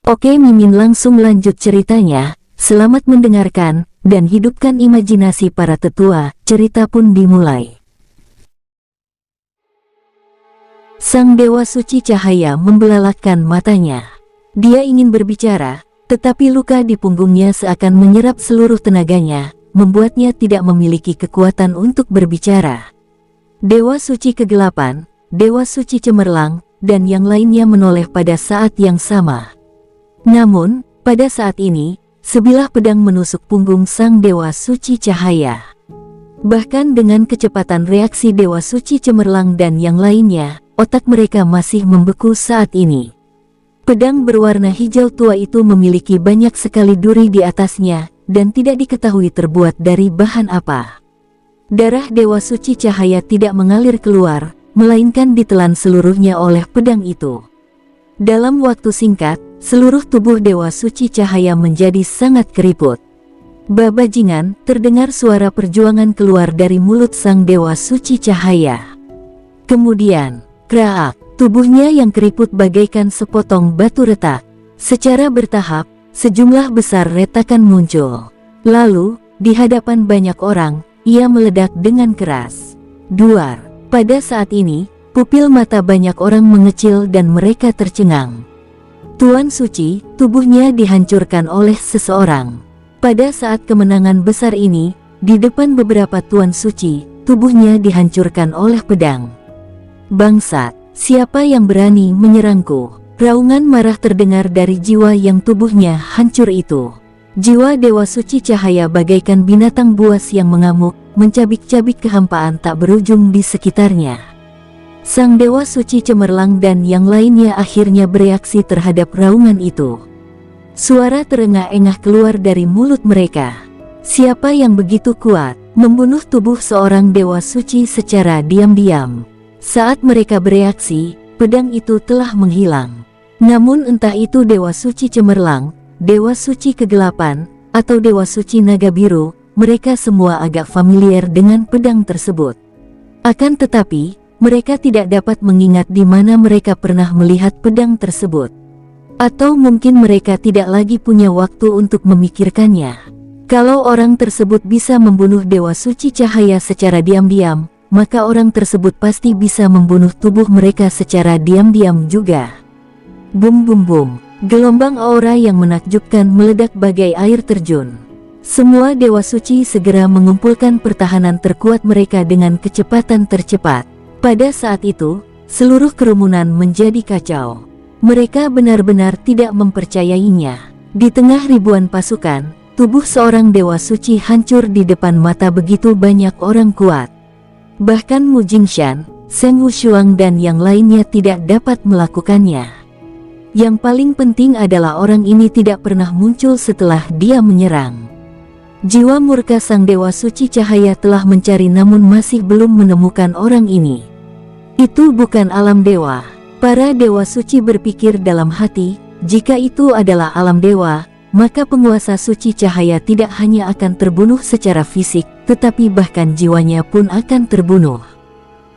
Oke, Mimin langsung lanjut ceritanya. Selamat mendengarkan, dan hidupkan imajinasi para tetua. Cerita pun dimulai. Sang Dewa Suci Cahaya membelalakkan matanya. Dia ingin berbicara, tetapi luka di punggungnya seakan menyerap seluruh tenaganya, membuatnya tidak memiliki kekuatan untuk berbicara. Dewa Suci Kegelapan, Dewa Suci Cemerlang, dan yang lainnya menoleh pada saat yang sama. Namun, pada saat ini, sebilah pedang menusuk punggung sang Dewa Suci Cahaya. Bahkan dengan kecepatan reaksi Dewa Suci Cemerlang dan yang lainnya, otak mereka masih membeku saat ini. Pedang berwarna hijau tua itu memiliki banyak sekali duri di atasnya, dan tidak diketahui terbuat dari bahan apa. Darah Dewa Suci Cahaya tidak mengalir keluar, melainkan ditelan seluruhnya oleh pedang itu. Dalam waktu singkat, seluruh tubuh Dewa Suci Cahaya menjadi sangat keriput. Babajingan, terdengar suara perjuangan keluar dari mulut sang Dewa Suci Cahaya. Kemudian, kraak, tubuhnya yang keriput bagaikan sepotong batu retak. Secara bertahap, sejumlah besar retakan muncul. Lalu, di hadapan banyak orang, ia meledak dengan keras. Duar. Pada saat ini, pupil mata banyak orang mengecil dan mereka tercengang. Tuan Suci, tubuhnya dihancurkan oleh seseorang. Pada saat kemenangan besar ini, di depan beberapa Tuan Suci, tubuhnya dihancurkan oleh pedang. Bangsat, siapa yang berani menyerangku? Raungan marah terdengar dari jiwa yang tubuhnya hancur itu. Jiwa Dewa Suci Cahaya bagaikan binatang buas yang mengamuk, mencabik-cabik kehampaan tak berujung di sekitarnya. Sang Dewa Suci Cemerlang dan yang lainnya akhirnya bereaksi terhadap raungan itu. Suara terengah-engah keluar dari mulut mereka. Siapa yang begitu kuat, membunuh tubuh seorang Dewa Suci secara diam-diam? Saat mereka bereaksi, pedang itu telah menghilang. Namun entah itu Dewa Suci Cemerlang, Dewa Suci Kegelapan, atau Dewa Suci Naga Biru, mereka semua agak familiar dengan pedang tersebut. Akan tetapi, mereka tidak dapat mengingat di mana mereka pernah melihat pedang tersebut. Atau mungkin mereka tidak lagi punya waktu untuk memikirkannya. Kalau orang tersebut bisa membunuh Dewa Suci Cahaya secara diam-diam, maka orang tersebut pasti bisa membunuh tubuh mereka secara diam-diam juga. Bum bum bum, gelombang aura yang menakjubkan meledak bagai air terjun. Semua Dewa Suci segera mengumpulkan pertahanan terkuat mereka dengan kecepatan tercepat. Pada saat itu, seluruh kerumunan menjadi kacau. Mereka benar-benar tidak mempercayainya. Di tengah ribuan pasukan, tubuh seorang Dewa Suci hancur di depan mata begitu banyak orang kuat. Bahkan Mu Jingshan, Seng Wushuang dan yang lainnya tidak dapat melakukannya. Yang paling penting adalah orang ini tidak pernah muncul setelah dia menyerang. Jiwa murka sang Dewa Suci Cahaya telah mencari namun masih belum menemukan orang ini. Itu bukan alam dewa. Para Dewa Suci berpikir dalam hati, jika itu adalah alam dewa, maka penguasa Suci Cahaya tidak hanya akan terbunuh secara fisik, tetapi bahkan jiwanya pun akan terbunuh.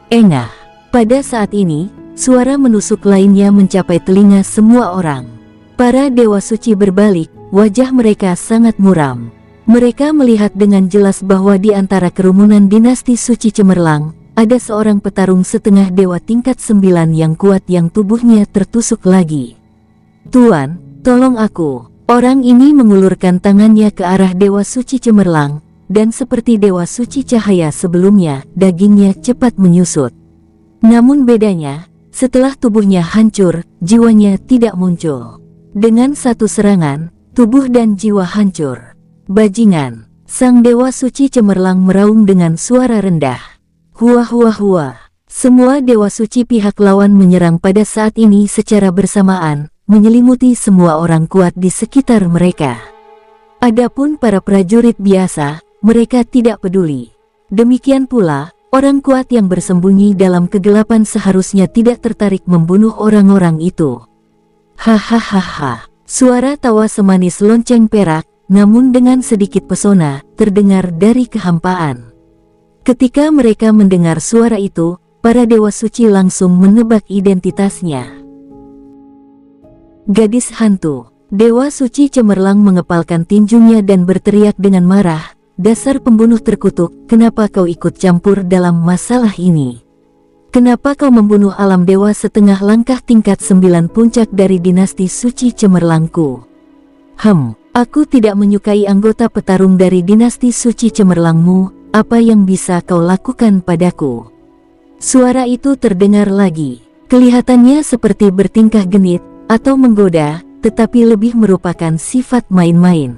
Engah. Pada saat ini, suara menusuk lainnya mencapai telinga semua orang. Para Dewa Suci berbalik, wajah mereka sangat muram. Mereka melihat dengan jelas bahwa di antara kerumunan dinasti Suci Cemerlang, ada seorang petarung setengah dewa tingkat 9 yang kuat yang tubuhnya tertusuk lagi. Tuan, tolong aku. Orang ini mengulurkan tangannya ke arah Dewa Suci Cemerlang, dan seperti Dewa Suci Cahaya sebelumnya, dagingnya cepat menyusut. Namun bedanya, setelah tubuhnya hancur, jiwanya tidak muncul. Dengan satu serangan, tubuh dan jiwa hancur. Bajingan, sang Dewa Suci Cemerlang meraung dengan suara rendah. Hua hua hua. Semua Dewa Suci pihak lawan menyerang pada saat ini secara bersamaan, menyelimuti semua orang kuat di sekitar mereka. Adapun para prajurit biasa, mereka tidak peduli. Demikian pula, orang kuat yang bersembunyi dalam kegelapan seharusnya tidak tertarik membunuh orang-orang itu. Hahaha. Suara tawa semanis lonceng perak, namun dengan sedikit pesona, terdengar dari kehampaan. Ketika mereka mendengar suara itu, para Dewa Suci langsung menebak identitasnya. Gadis hantu. Dewa Suci Cemerlang mengepalkan tinjunya dan berteriak dengan marah, "Dasar pembunuh terkutuk, kenapa kau ikut campur dalam masalah ini? Kenapa kau membunuh alam dewa setengah langkah tingkat 9 puncak dari dinasti Suci Cemerlangku?" Aku tidak menyukai anggota petarung dari dinasti Suci Cemerlangmu, apa yang bisa kau lakukan padaku?" Suara itu terdengar lagi. Kelihatannya seperti bertingkah genit atau menggoda, tetapi lebih merupakan sifat main-main.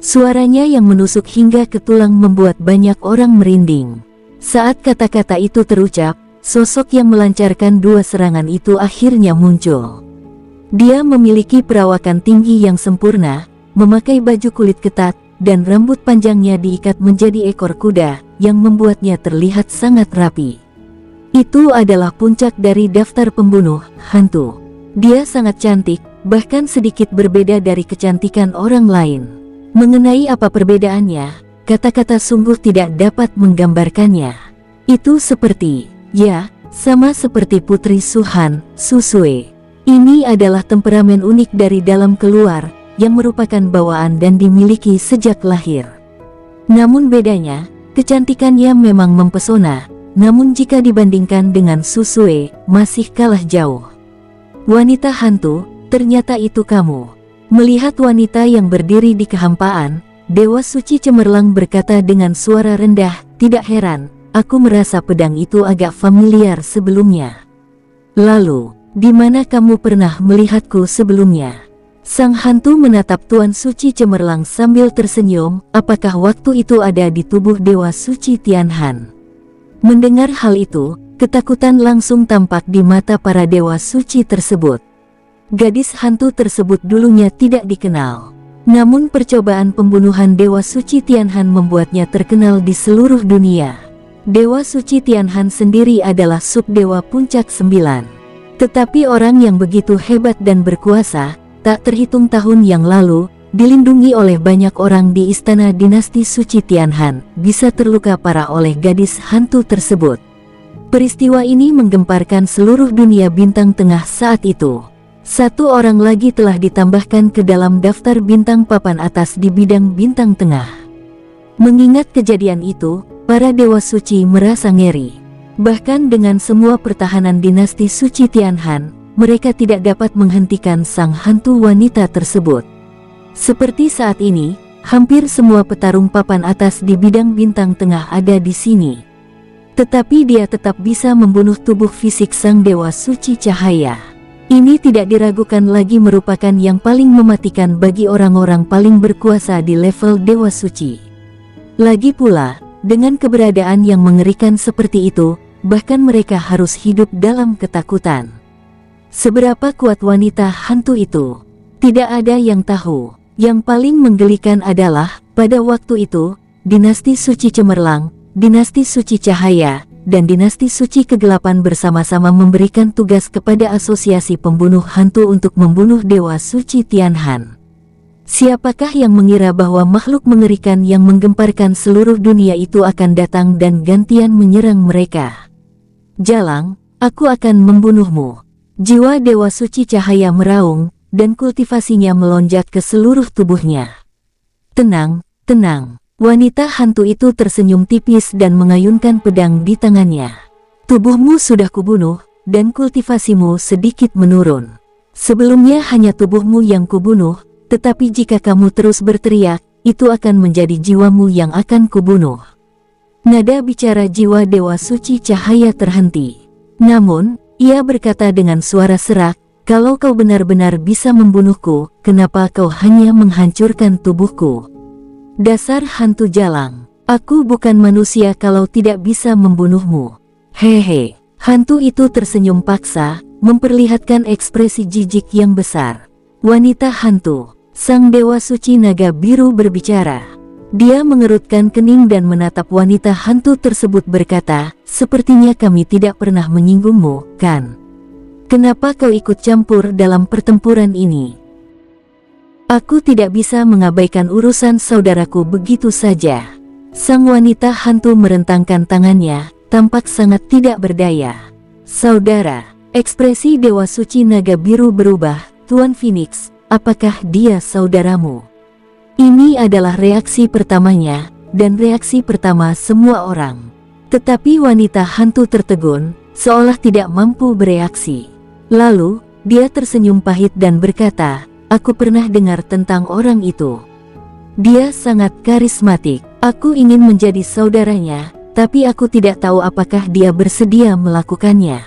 Suaranya yang menusuk hingga ke tulang membuat banyak orang merinding. Saat kata-kata itu terucap, sosok yang melancarkan dua serangan itu akhirnya muncul. Dia memiliki perawakan tinggi yang sempurna, memakai baju kulit ketat, dan rambut panjangnya diikat menjadi ekor kuda, yang membuatnya terlihat sangat rapi. Itu adalah puncak dari daftar pembunuh hantu. Dia sangat cantik, bahkan sedikit berbeda dari kecantikan orang lain. Mengenai apa perbedaannya, kata-kata sungguh tidak dapat menggambarkannya. Itu seperti, ya, sama seperti Putri Suhan, Susue. Ini adalah temperamen unik dari dalam keluar, yang merupakan bawaan dan dimiliki sejak lahir. Namun bedanya, kecantikannya memang mempesona, namun jika dibandingkan dengan Susue, masih kalah jauh. "Wanita hantu, ternyata itu kamu." Melihat wanita yang berdiri di kehampaan, Dewa Suci Cemerlang berkata dengan suara rendah, "Tidak heran, aku merasa pedang itu agak familiar sebelumnya. Lalu, di mana kamu pernah melihatku sebelumnya?" Sang hantu menatap Tuan Suci Cemerlang sambil tersenyum, "Apakah waktu itu ada di tubuh Dewa Suci Tianhan?" Mendengar hal itu, ketakutan langsung tampak di mata para Dewa Suci tersebut. Gadis hantu tersebut dulunya tidak dikenal. Namun percobaan pembunuhan Dewa Suci Tianhan membuatnya terkenal di seluruh dunia. Dewa Suci Tianhan sendiri adalah subdewa puncak 9. Tetapi orang yang begitu hebat dan berkuasa, tak terhitung tahun yang lalu, dilindungi oleh banyak orang di istana dinasti Suci Tianhan, bisa terluka parah oleh gadis hantu tersebut. Peristiwa ini menggemparkan seluruh dunia bintang tengah saat itu. Satu orang lagi telah ditambahkan ke dalam daftar bintang papan atas di bidang bintang tengah. Mengingat kejadian itu, para dewa suci merasa ngeri. Bahkan dengan semua pertahanan dinasti Suci Tianhan, mereka tidak dapat menghentikan sang hantu wanita tersebut. Seperti saat ini, hampir semua petarung papan atas di bidang bintang tengah ada di sini. Tetapi dia tetap bisa membunuh tubuh fisik sang dewa suci cahaya. Ini tidak diragukan lagi merupakan yang paling mematikan bagi orang-orang paling berkuasa di level dewa suci. Lagi pula, dengan keberadaan yang mengerikan seperti itu, bahkan mereka harus hidup dalam ketakutan. Seberapa kuat wanita hantu itu? Tidak ada yang tahu. Yang paling menggelikan adalah, pada waktu itu, dinasti Suci Cemerlang, dinasti Suci Cahaya, dan dinasti Suci Kegelapan bersama-sama memberikan tugas kepada asosiasi pembunuh hantu untuk membunuh Dewa Suci Tianhan. Siapakah yang mengira bahwa makhluk mengerikan yang menggemparkan seluruh dunia itu akan datang dan gantian menyerang mereka? "Jalang, aku akan membunuhmu." Jiwa Dewa Suci Cahaya meraung, dan kultivasinya melonjak ke seluruh tubuhnya. "Tenang, tenang." Wanita hantu itu tersenyum tipis dan mengayunkan pedang di tangannya. "Tubuhmu sudah kubunuh, dan kultivasimu sedikit menurun. Sebelumnya hanya tubuhmu yang kubunuh, tetapi jika kamu terus berteriak, itu akan menjadi jiwamu yang akan kubunuh." Nada bicara jiwa Dewa Suci Cahaya terhenti. Namun, ia berkata dengan suara serak, "Kalau kau benar-benar bisa membunuhku, kenapa kau hanya menghancurkan tubuhku? Dasar hantu jalang, aku bukan manusia kalau tidak bisa membunuhmu." "Hehe." Hantu itu tersenyum paksa, memperlihatkan ekspresi jijik yang besar. "Wanita hantu." Sang Dewa Suci Naga Biru berbicara. Dia mengerutkan kening dan menatap wanita hantu tersebut berkata, "Sepertinya kami tidak pernah menyinggungmu, kan? Kenapa kau ikut campur dalam pertempuran ini? Aku tidak bisa mengabaikan urusan saudaraku begitu saja." Sang wanita hantu merentangkan tangannya, tampak sangat tidak berdaya. "Saudara." Ekspresi Dewa Suci Naga Biru berubah. "Tuan Phoenix, apakah dia saudaramu? Ini adalah reaksi pertamanya, dan reaksi pertama semua orang. Tetapi wanita hantu tertegun, seolah tidak mampu bereaksi. Lalu, dia tersenyum pahit dan berkata, "Aku pernah dengar tentang orang itu. Dia sangat karismatik. Aku ingin menjadi saudaranya, tapi aku tidak tahu apakah dia bersedia melakukannya."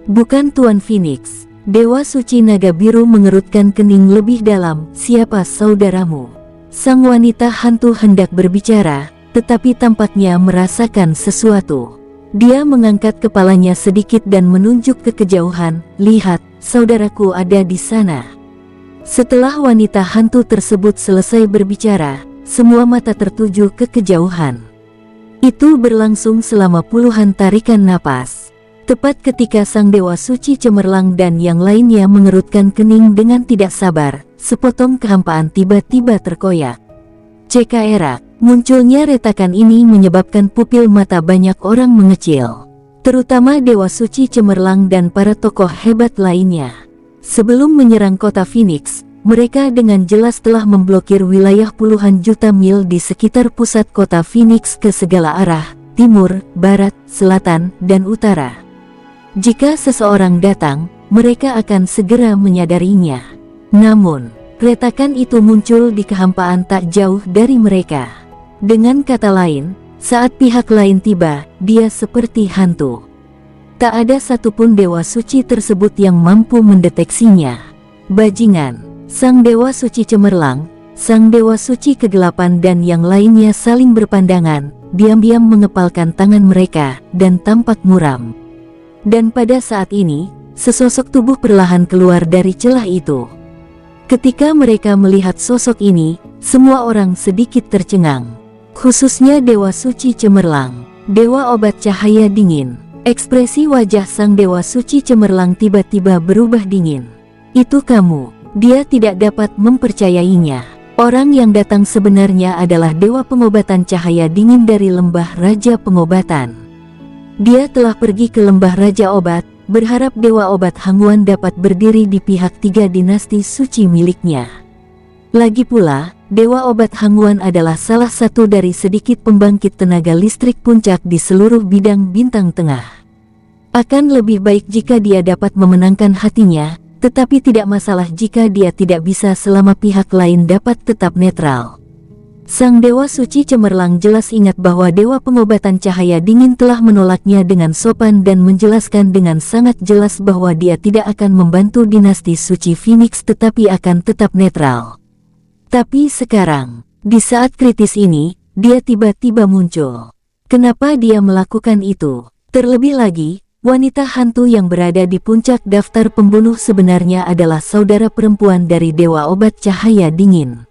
"Bukan Tuan Phoenix." Dewa Suci Naga Biru mengerutkan kening lebih dalam. "Siapa saudaramu?" Sang wanita hantu hendak berbicara, tetapi tampaknya merasakan sesuatu. Dia mengangkat kepalanya sedikit dan menunjuk ke kejauhan. "Lihat, saudaraku ada di sana." Setelah wanita hantu tersebut selesai berbicara, semua mata tertuju ke kejauhan. Itu berlangsung selama puluhan tarikan napas. Tepat ketika Sang Dewa Suci Cemerlang dan yang lainnya mengerutkan kening dengan tidak sabar, sepotong kehampaan tiba-tiba terkoyak. CKR. Munculnya retakan ini menyebabkan pupil mata banyak orang mengecil, terutama Dewa Suci Cemerlang dan para tokoh hebat lainnya. Sebelum menyerang kota Phoenix, mereka dengan jelas telah memblokir wilayah puluhan juta mil di sekitar pusat kota Phoenix ke segala arah, timur, barat, selatan, dan utara. Jika seseorang datang, mereka akan segera menyadarinya. Namun, retakan itu muncul di kehampaan tak jauh dari mereka. Dengan kata lain, saat pihak lain tiba, dia seperti hantu. Tak ada satupun Dewa Suci tersebut yang mampu mendeteksinya. Bajingan, Sang Dewa Suci Cemerlang, Sang Dewa Suci Kegelapan dan yang lainnya saling berpandangan, diam-diam mengepalkan tangan mereka, dan tampak muram. Dan pada saat ini, sesosok tubuh perlahan keluar dari celah itu. Ketika mereka melihat sosok ini, semua orang sedikit tercengang. Khususnya Dewa Suci Cemerlang, Dewa Obat Cahaya Dingin. Ekspresi wajah Sang Dewa Suci Cemerlang tiba-tiba berubah dingin. "Itu kamu." Dia tidak dapat mempercayainya. Orang yang datang sebenarnya adalah Dewa Pengobatan Cahaya Dingin dari Lembah Raja Pengobatan. Dia telah pergi ke Lembah Raja Obat, berharap Dewa Obat Hangguan dapat berdiri di pihak 3 dinasti suci miliknya. Lagi pula, Dewa Obat Hangguan adalah salah satu dari sedikit pembangkit tenaga listrik puncak di seluruh bidang bintang tengah. Akan lebih baik jika dia dapat memenangkan hatinya, tetapi tidak masalah jika dia tidak bisa selama pihak lain dapat tetap netral. Sang Dewa Suci Cemerlang jelas ingat bahwa Dewa Pengobatan Cahaya Dingin telah menolaknya dengan sopan dan menjelaskan dengan sangat jelas bahwa dia tidak akan membantu dinasti suci Phoenix tetapi akan tetap netral. Tapi sekarang, di saat kritis ini, dia tiba-tiba muncul. Kenapa dia melakukan itu? Terlebih lagi, wanita hantu yang berada di puncak daftar pembunuh sebenarnya adalah saudara perempuan dari Dewa Obat Cahaya Dingin.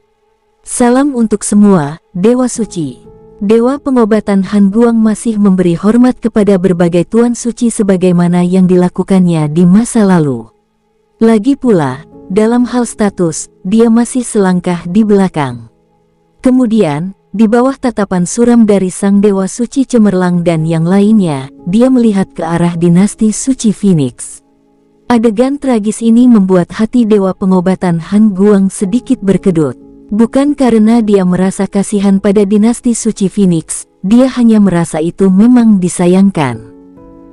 Salam untuk semua, Dewa Suci. Dewa Pengobatan Han Guang masih memberi hormat kepada berbagai tuan suci sebagaimana yang dilakukannya di masa lalu. Lagi pula, dalam hal status, dia masih selangkah di belakang. Kemudian, di bawah tatapan suram dari Sang Dewa Suci Cemerlang dan yang lainnya, dia melihat ke arah dinasti suci Phoenix. Adegan tragis ini membuat hati Dewa Pengobatan Han Guang sedikit berkedut. Bukan karena dia merasa kasihan pada dinasti suci Phoenix, dia hanya merasa itu memang disayangkan.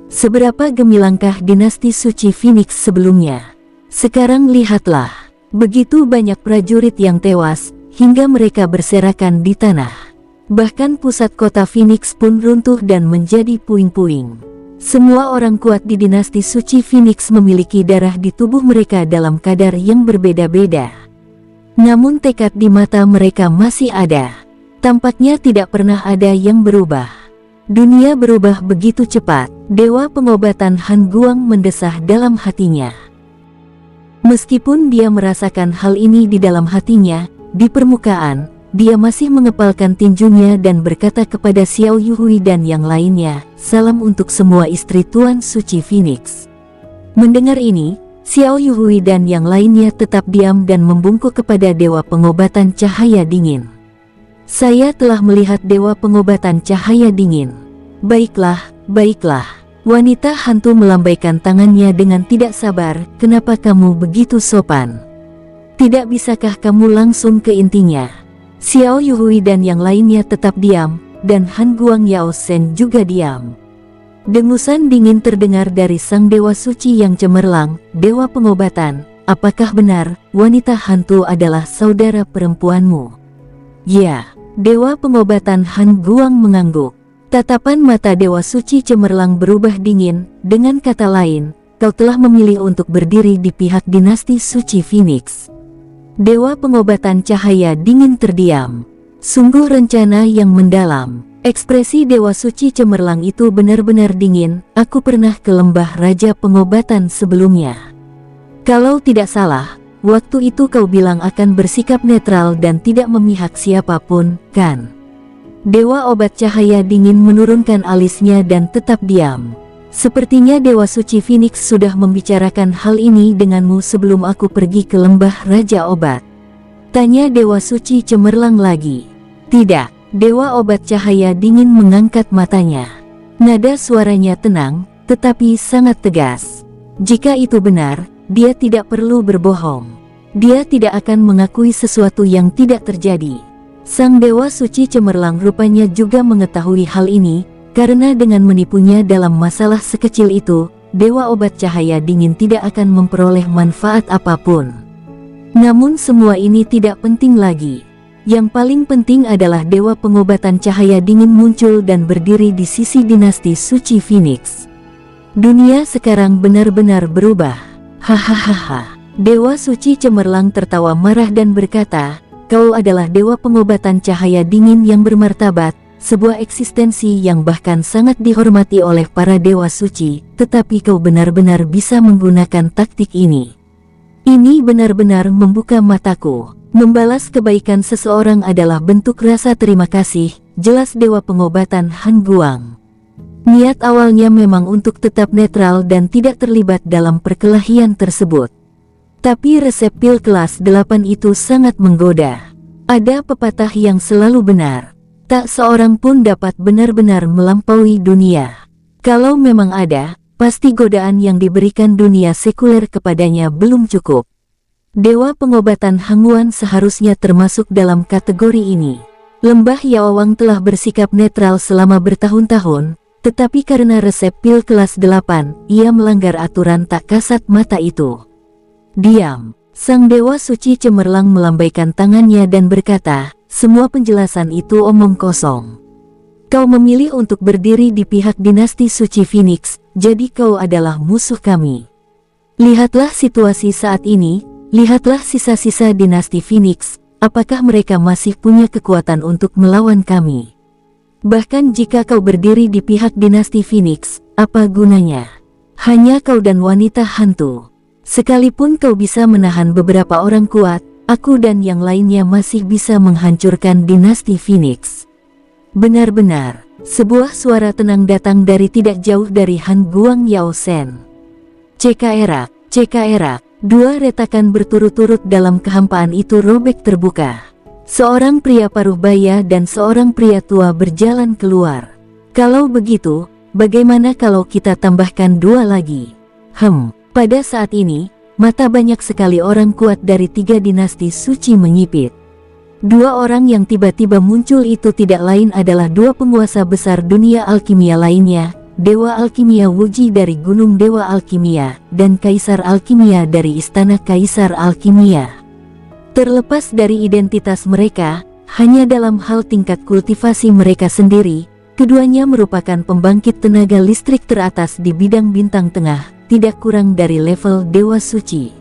Seberapa gemilangkah dinasti suci Phoenix sebelumnya? Sekarang lihatlah, begitu banyak prajurit yang tewas, hingga mereka berserakan di tanah. Bahkan pusat kota Phoenix pun runtuh dan menjadi puing-puing. Semua orang kuat di dinasti suci Phoenix memiliki darah di tubuh mereka dalam kadar yang berbeda-beda. Namun tekad di mata mereka masih ada. Tampaknya tidak pernah ada yang berubah. Dunia berubah begitu cepat. Dewa Pengobatan Han Guang mendesah dalam hatinya. Meskipun dia merasakan hal ini di dalam hatinya, di permukaan, dia masih mengepalkan tinjunya dan berkata kepada Xiao Yuhui dan yang lainnya, "Salam untuk semua istri Tuan Suci Phoenix." Mendengar ini, Xiao Yuhui dan yang lainnya tetap diam dan membungkuk kepada Dewa Pengobatan Cahaya Dingin. "Saya telah melihat Dewa Pengobatan Cahaya Dingin." "Baiklah, baiklah." Wanita hantu melambaikan tangannya dengan tidak sabar. "Kenapa kamu begitu sopan? Tidak bisakah kamu langsung ke intinya? Xiao Yuhui dan yang lainnya tetap diam, dan Han Guang Yao Shen juga diam. Dengusan dingin terdengar dari sang dewa suci yang cemerlang, dewa pengobatan. Apakah benar, wanita hantu adalah saudara perempuanmu? Ya, dewa pengobatan Han Guang mengangguk. Tatapan mata dewa suci cemerlang berubah dingin, dengan kata lain, kau telah memilih untuk berdiri di pihak dinasti suci Phoenix. Dewa pengobatan cahaya dingin terdiam. Sungguh rencana yang mendalam. Ekspresi dewa suci cemerlang itu benar-benar dingin. Aku pernah ke lembah raja pengobatan sebelumnya. Kalau tidak salah, waktu itu kau bilang akan bersikap netral dan tidak memihak siapapun, kan? Dewa obat cahaya dingin menurunkan alisnya dan tetap diam. Sepertinya Dewa Suci Phoenix sudah membicarakan hal ini denganmu sebelum aku pergi ke lembah Raja Obat. Tanya Dewa Suci cemerlang lagi. Tidak, Dewa Obat Cahaya dingin mengangkat matanya. Nada suaranya tenang, tetapi sangat tegas. Jika itu benar, dia tidak perlu berbohong. Dia tidak akan mengakui sesuatu yang tidak terjadi. Sang Dewa Suci cemerlang rupanya juga mengetahui hal ini, karena dengan menipunya dalam masalah sekecil itu, Dewa Obat Cahaya dingin tidak akan memperoleh manfaat apapun. Namun semua ini tidak penting lagi. Yang paling penting adalah Dewa Pengobatan Cahaya dingin muncul dan berdiri di sisi dinasti suci Phoenix. Dunia sekarang benar-benar berubah. Hahaha. Dewa Suci cemerlang tertawa marah dan berkata, kau adalah dewa pengobatan cahaya dingin yang bermartabat, sebuah eksistensi yang bahkan sangat dihormati oleh para dewa suci, tetapi kau benar-benar bisa menggunakan taktik ini. Ini benar-benar membuka mataku. Membalas kebaikan seseorang adalah bentuk rasa terima kasih, jelas dewa pengobatan Han Guang. Niat awalnya memang untuk tetap netral dan tidak terlibat dalam perkelahian tersebut. Tapi resep pil kelas 8 itu sangat menggoda. Ada pepatah yang selalu benar. Tak seorang pun dapat benar-benar melampaui dunia. Kalau memang ada, pasti godaan yang diberikan dunia sekuler kepadanya belum cukup. Dewa pengobatan Hangguan seharusnya termasuk dalam kategori ini. Lembah Yaowang telah bersikap netral selama bertahun-tahun, tetapi karena resep pil kelas 8, ia melanggar aturan tak kasat mata itu. Diam. Sang Dewa Suci cemerlang melambaikan tangannya dan berkata, semua penjelasan itu omong kosong. Kau memilih untuk berdiri di pihak dinasti suci Phoenix, jadi kau adalah musuh kami. Lihatlah situasi saat ini, lihatlah sisa-sisa dinasti Phoenix, apakah mereka masih punya kekuatan untuk melawan kami? Bahkan jika kau berdiri di pihak dinasti Phoenix, apa gunanya? Hanya kau dan wanita hantu. Sekalipun kau bisa menahan beberapa orang kuat, aku dan yang lainnya masih bisa menghancurkan dinasti Phoenix. Benar-benar, sebuah suara tenang datang dari tidak jauh dari Han Guang Yao Shen. Cekaerak, cekaerak, dua retakan berturut-turut dalam kehampaan itu robek terbuka. Seorang pria paruh baya dan seorang pria tua berjalan keluar. Kalau begitu, bagaimana kalau kita tambahkan dua lagi? Pada saat ini, mata banyak sekali orang kuat dari 3 dinasti suci menyipit. Dua orang yang tiba-tiba muncul itu tidak lain adalah dua penguasa besar dunia alkimia lainnya, Dewa Alkimia Wuji dari Gunung Dewa Alkimia, dan Kaisar Alkimia dari Istana Kaisar Alkimia. Terlepas dari identitas mereka, hanya dalam hal tingkat kultivasi mereka sendiri, keduanya merupakan pembangkit tenaga listrik teratas di bidang bintang tengah, tidak kurang dari level Dewa Suci.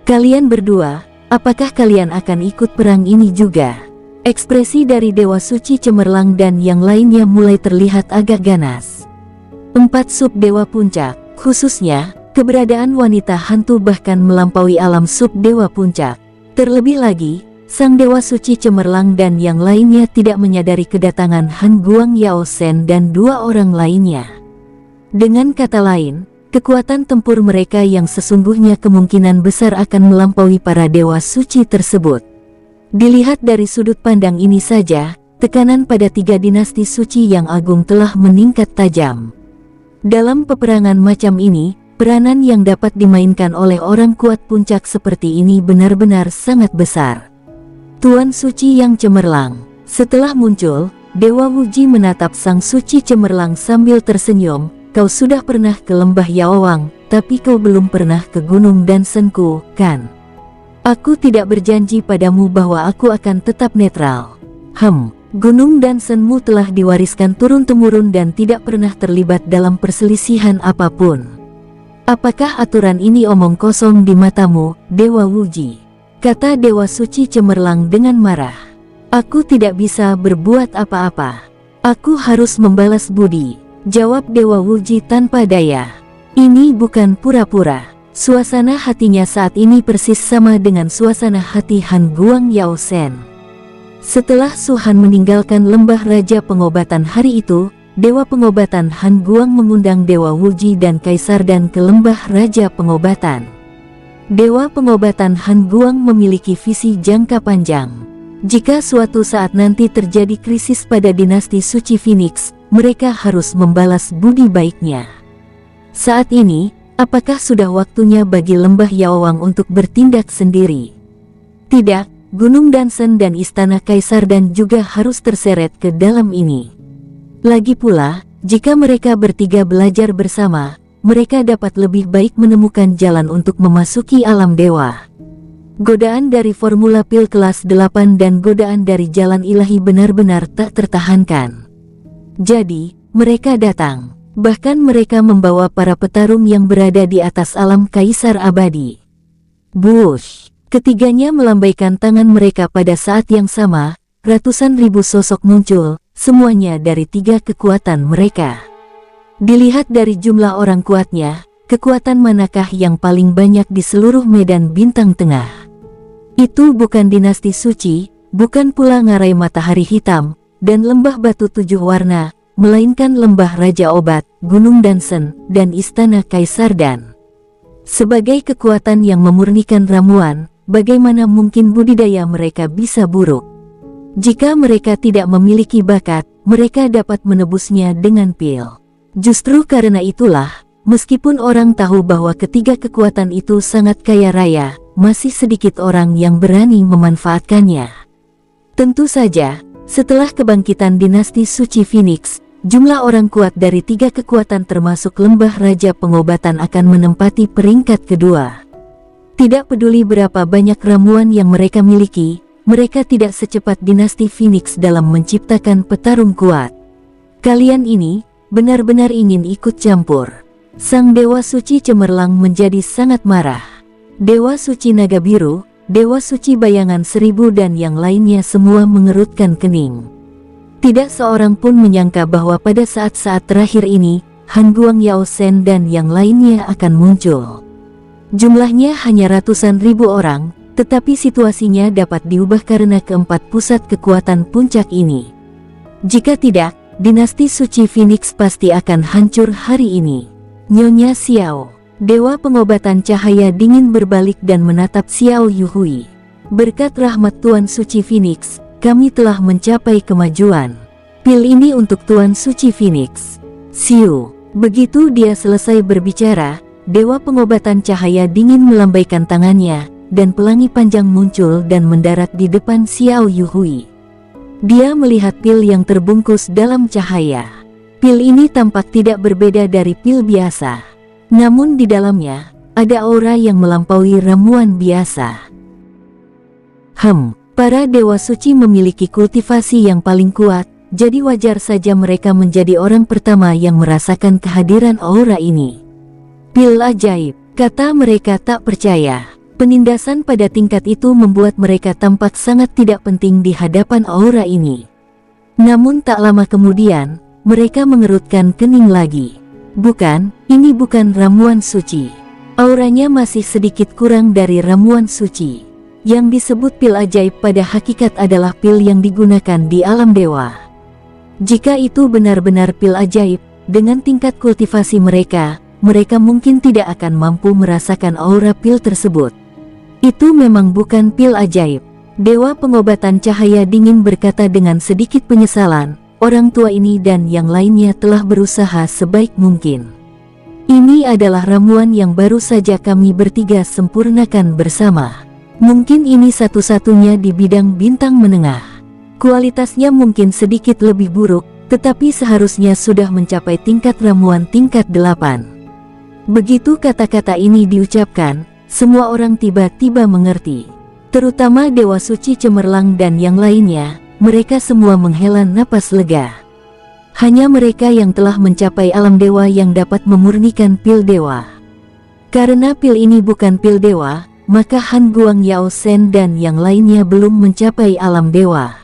Kalian berdua, apakah kalian akan ikut perang ini juga? Ekspresi dari Dewa Suci cemerlang dan yang lainnya mulai terlihat agak ganas. 4 sub-dewa puncak, khususnya, keberadaan wanita hantu bahkan melampaui alam sub-dewa puncak. Terlebih lagi, sang Dewa Suci cemerlang dan yang lainnya tidak menyadari kedatangan Han Guang Yao Shen dan 2 orang lainnya. Dengan kata lain, kekuatan tempur mereka yang sesungguhnya kemungkinan besar akan melampaui para dewa suci tersebut. Dilihat dari sudut pandang ini saja, tekanan pada 3 dinasti suci yang agung telah meningkat tajam. Dalam peperangan macam ini, Peranan yang dapat dimainkan oleh orang kuat puncak seperti ini benar-benar sangat besar. Tuan Suci yang cemerlang. Setelah muncul, Dewa Wuji menatap Sang Suci cemerlang sambil tersenyum. Kau sudah pernah ke lembah Yaowang, tapi kau belum pernah ke Gunung Dansenku, kan? Aku tidak berjanji padamu bahwa aku akan tetap netral. Gunung Dansenmu telah diwariskan turun-temurun dan tidak pernah terlibat dalam perselisihan apapun. Apakah aturan ini omong kosong di matamu, Dewa Wuji? Kata Dewa Suci cemerlang dengan marah. Aku tidak bisa berbuat apa-apa. Aku harus membalas budi, jawab Dewa Wuji tanpa daya. Ini bukan pura-pura. Suasana hatinya saat ini persis sama dengan suasana hati Han Guang Yao Sen. Setelah Su Han meninggalkan lembah Raja Pengobatan hari itu, Dewa Pengobatan Han Guang mengundang Dewa Wuji dan Kaisar Dan ke lembah Raja Pengobatan. Dewa Pengobatan Han Guang memiliki visi jangka panjang. Jika suatu saat nanti terjadi krisis pada dinasti Suci Phoenix, mereka harus membalas budi baiknya. Saat ini, apakah sudah waktunya bagi lembah Yaowang untuk bertindak sendiri? Tidak, Gunung Dansen dan Istana Kaisar Dan juga harus terseret ke dalam ini. Lagi pula, jika mereka bertiga belajar bersama, mereka dapat lebih baik menemukan jalan untuk memasuki alam dewa. Godaan dari Formula Pil kelas 8 dan godaan dari Jalan Ilahi benar-benar tak tertahankan. Jadi, mereka datang. Bahkan mereka membawa para petarung yang berada di atas alam Kaisar Abadi. Bush! Ketiganya melambaikan tangan mereka pada saat yang sama, ratusan ribu sosok muncul. Semuanya dari tiga kekuatan mereka. Dilihat dari jumlah orang kuatnya, kekuatan manakah yang paling banyak di seluruh medan bintang tengah? Itu bukan dinasti suci, bukan pula ngarai matahari hitam, dan lembah batu 7 warna, melainkan lembah Raja Obat, Gunung Dansen, dan Istana Kaisar Dan. Sebagai kekuatan yang memurnikan ramuan, bagaimana mungkin budidaya mereka bisa buruk? Jika mereka tidak memiliki bakat, mereka dapat menebusnya dengan pil. Justru karena itulah, meskipun orang tahu bahwa ketiga kekuatan itu sangat kaya raya, masih sedikit orang yang berani memanfaatkannya. Tentu saja, setelah kebangkitan dinasti Suci Phoenix, jumlah orang kuat dari tiga kekuatan termasuk lembah Raja Pengobatan akan menempati peringkat kedua. Tidak peduli berapa banyak ramuan yang mereka miliki, mereka tidak secepat dinasti Phoenix dalam menciptakan petarung kuat. Kalian ini benar-benar ingin ikut campur. Sang Dewa Suci cemerlang menjadi sangat marah. Dewa Suci Naga Biru, Dewa Suci Bayangan 1000 dan yang lainnya semua mengerutkan kening. Tidak seorang pun menyangka bahwa pada saat-saat terakhir ini, Han Guang Yao Sen dan yang lainnya akan muncul. Jumlahnya hanya ratusan ribu orang, tetapi situasinya dapat diubah karena keempat pusat kekuatan puncak ini. Jika tidak, dinasti Suci Phoenix pasti akan hancur hari ini. Nyonya Xiao, Dewa Pengobatan Cahaya dingin berbalik dan menatap Xiao Yuhui. Berkat rahmat Tuan Suci Phoenix, kami telah mencapai kemajuan. Pil ini untuk Tuan Suci Phoenix. Siu. Begitu dia selesai berbicara, Dewa Pengobatan Cahaya dingin melambaikan tangannya, dan pelangi panjang muncul dan mendarat di depan Xiao Yuhui. Dia melihat pil yang terbungkus dalam cahaya. Pil ini tampak tidak berbeda dari pil biasa. Namun di dalamnya, ada aura yang melampaui ramuan biasa. Para Dewa Suci memiliki kultivasi yang paling kuat, jadi wajar saja mereka menjadi orang pertama yang merasakan kehadiran aura ini. Pil ajaib, kata mereka tak percaya. Penindasan pada tingkat itu membuat mereka tampak sangat tidak penting di hadapan aura ini. Namun tak lama kemudian, mereka mengerutkan kening lagi. Bukan, ini bukan ramuan suci. Auranya masih sedikit kurang dari ramuan suci. Yang disebut pil ajaib pada hakikat adalah pil yang digunakan di alam dewa. Jika itu benar-benar pil ajaib, dengan tingkat kultivasi mereka, mereka mungkin tidak akan mampu merasakan aura pil tersebut. Itu memang bukan pil ajaib. Dewa Pengobatan Cahaya dingin berkata dengan sedikit penyesalan, orang tua ini dan yang lainnya telah berusaha sebaik mungkin. Ini adalah ramuan yang baru saja kami bertiga sempurnakan bersama. Mungkin ini satu-satunya di bidang bintang menengah. Kualitasnya mungkin sedikit lebih buruk, tetapi seharusnya sudah mencapai tingkat ramuan tingkat 8. Begitu kata-kata ini diucapkan, semua orang tiba-tiba mengerti. Terutama Dewa Suci Cemerlang dan yang lainnya, mereka semua menghela napas lega. Hanya mereka yang telah mencapai alam dewa yang dapat memurnikan pil dewa. Karena pil ini bukan pil dewa, maka Han Guang Yao Sen dan yang lainnya belum mencapai alam dewa.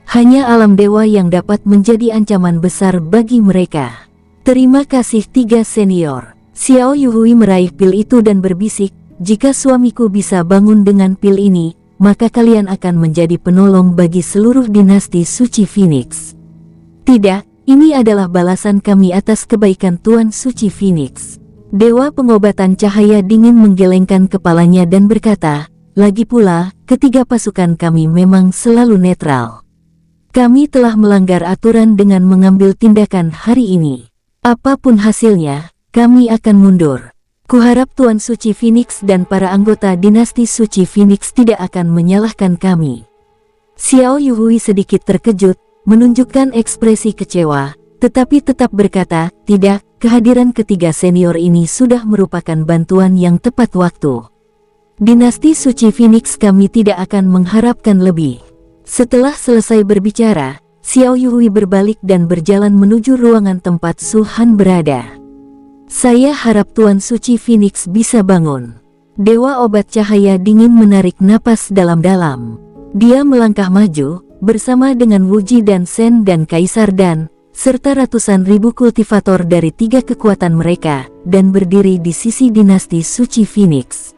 Hanya alam dewa yang dapat menjadi ancaman besar bagi mereka. Terima kasih 3 senior. Xiao Yuhui meraih pil itu dan berbisik, jika suamiku bisa bangun dengan pil ini, maka kalian akan menjadi penolong bagi seluruh dinasti Suci Phoenix. Tidak, ini adalah balasan kami atas kebaikan Tuan Suci Phoenix. Dewa pengobatan cahaya dingin menggelengkan kepalanya dan berkata, lagi pula, ketiga pasukan kami memang selalu netral. Kami telah melanggar aturan dengan mengambil tindakan hari ini. Apapun hasilnya, kami akan mundur. Kuharap Tuan Suci Phoenix dan para anggota dinasti Suci Phoenix tidak akan menyalahkan kami. Xiao Yuhui sedikit terkejut, menunjukkan ekspresi kecewa, tetapi tetap berkata, tidak, kehadiran ketiga senior ini sudah merupakan bantuan yang tepat waktu. Dinasti Suci Phoenix kami tidak akan mengharapkan lebih. Setelah selesai berbicara, Xiao Yuhui berbalik dan berjalan menuju ruangan tempat Su Han berada. Saya harap Tuan Suci Phoenix bisa bangun. Dewa obat cahaya dingin menarik napas dalam-dalam. Dia melangkah maju, bersama dengan Wuji dan Sen dan Kaisar Dan, serta ratusan ribu kultivator dari 3 kekuatan mereka, dan berdiri di sisi dinasti Suci Phoenix.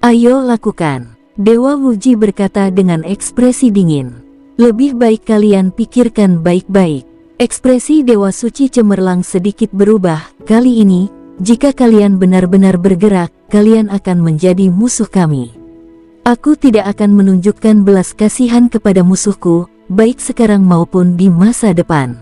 Ayo lakukan. Dewa Wuji berkata dengan ekspresi dingin. Lebih baik kalian pikirkan baik-baik. Ekspresi Dewa Suci Cemerlang sedikit berubah. Kali ini, jika kalian benar-benar bergerak, kalian akan menjadi musuh kami. Aku tidak akan menunjukkan belas kasihan kepada musuhku, baik sekarang maupun di masa depan.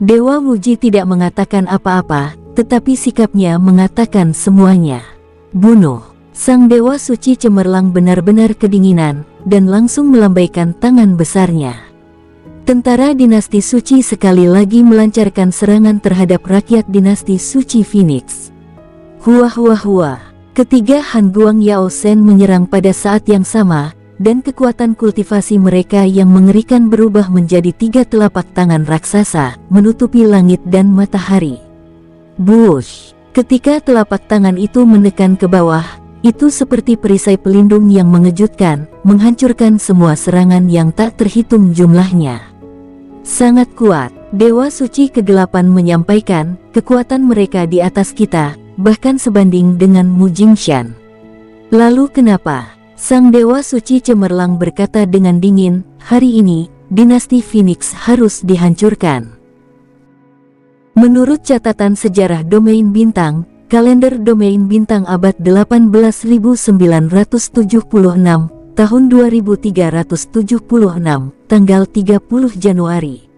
Dewa Wuji tidak mengatakan apa-apa, tetapi sikapnya mengatakan semuanya. Bunuh. Sang Dewa Suci Cemerlang benar-benar kedinginan, dan langsung melambaikan tangan besarnya. Tentara dinasti Suci sekali lagi melancarkan serangan terhadap rakyat dinasti Suci Phoenix. Huah huah huah. Ketiga Han Guang Yao Sen menyerang pada saat yang sama, dan kekuatan kultivasi mereka yang mengerikan berubah menjadi 3 telapak tangan raksasa, menutupi langit dan matahari. Buush! Ketika telapak tangan itu menekan ke bawah, itu seperti perisai pelindung yang mengejutkan, menghancurkan semua serangan yang tak terhitung jumlahnya. Sangat kuat, Dewa Suci Kegelapan menyampaikan, kekuatan mereka di atas kita, bahkan sebanding dengan Mu Jingshan. Lalu kenapa? Sang Dewa Suci Cemerlang berkata dengan dingin, hari ini, dinasti Phoenix harus dihancurkan. Menurut catatan sejarah domain bintang, kalender domain bintang abad 18.976, tahun 2376, tanggal 30 Januari.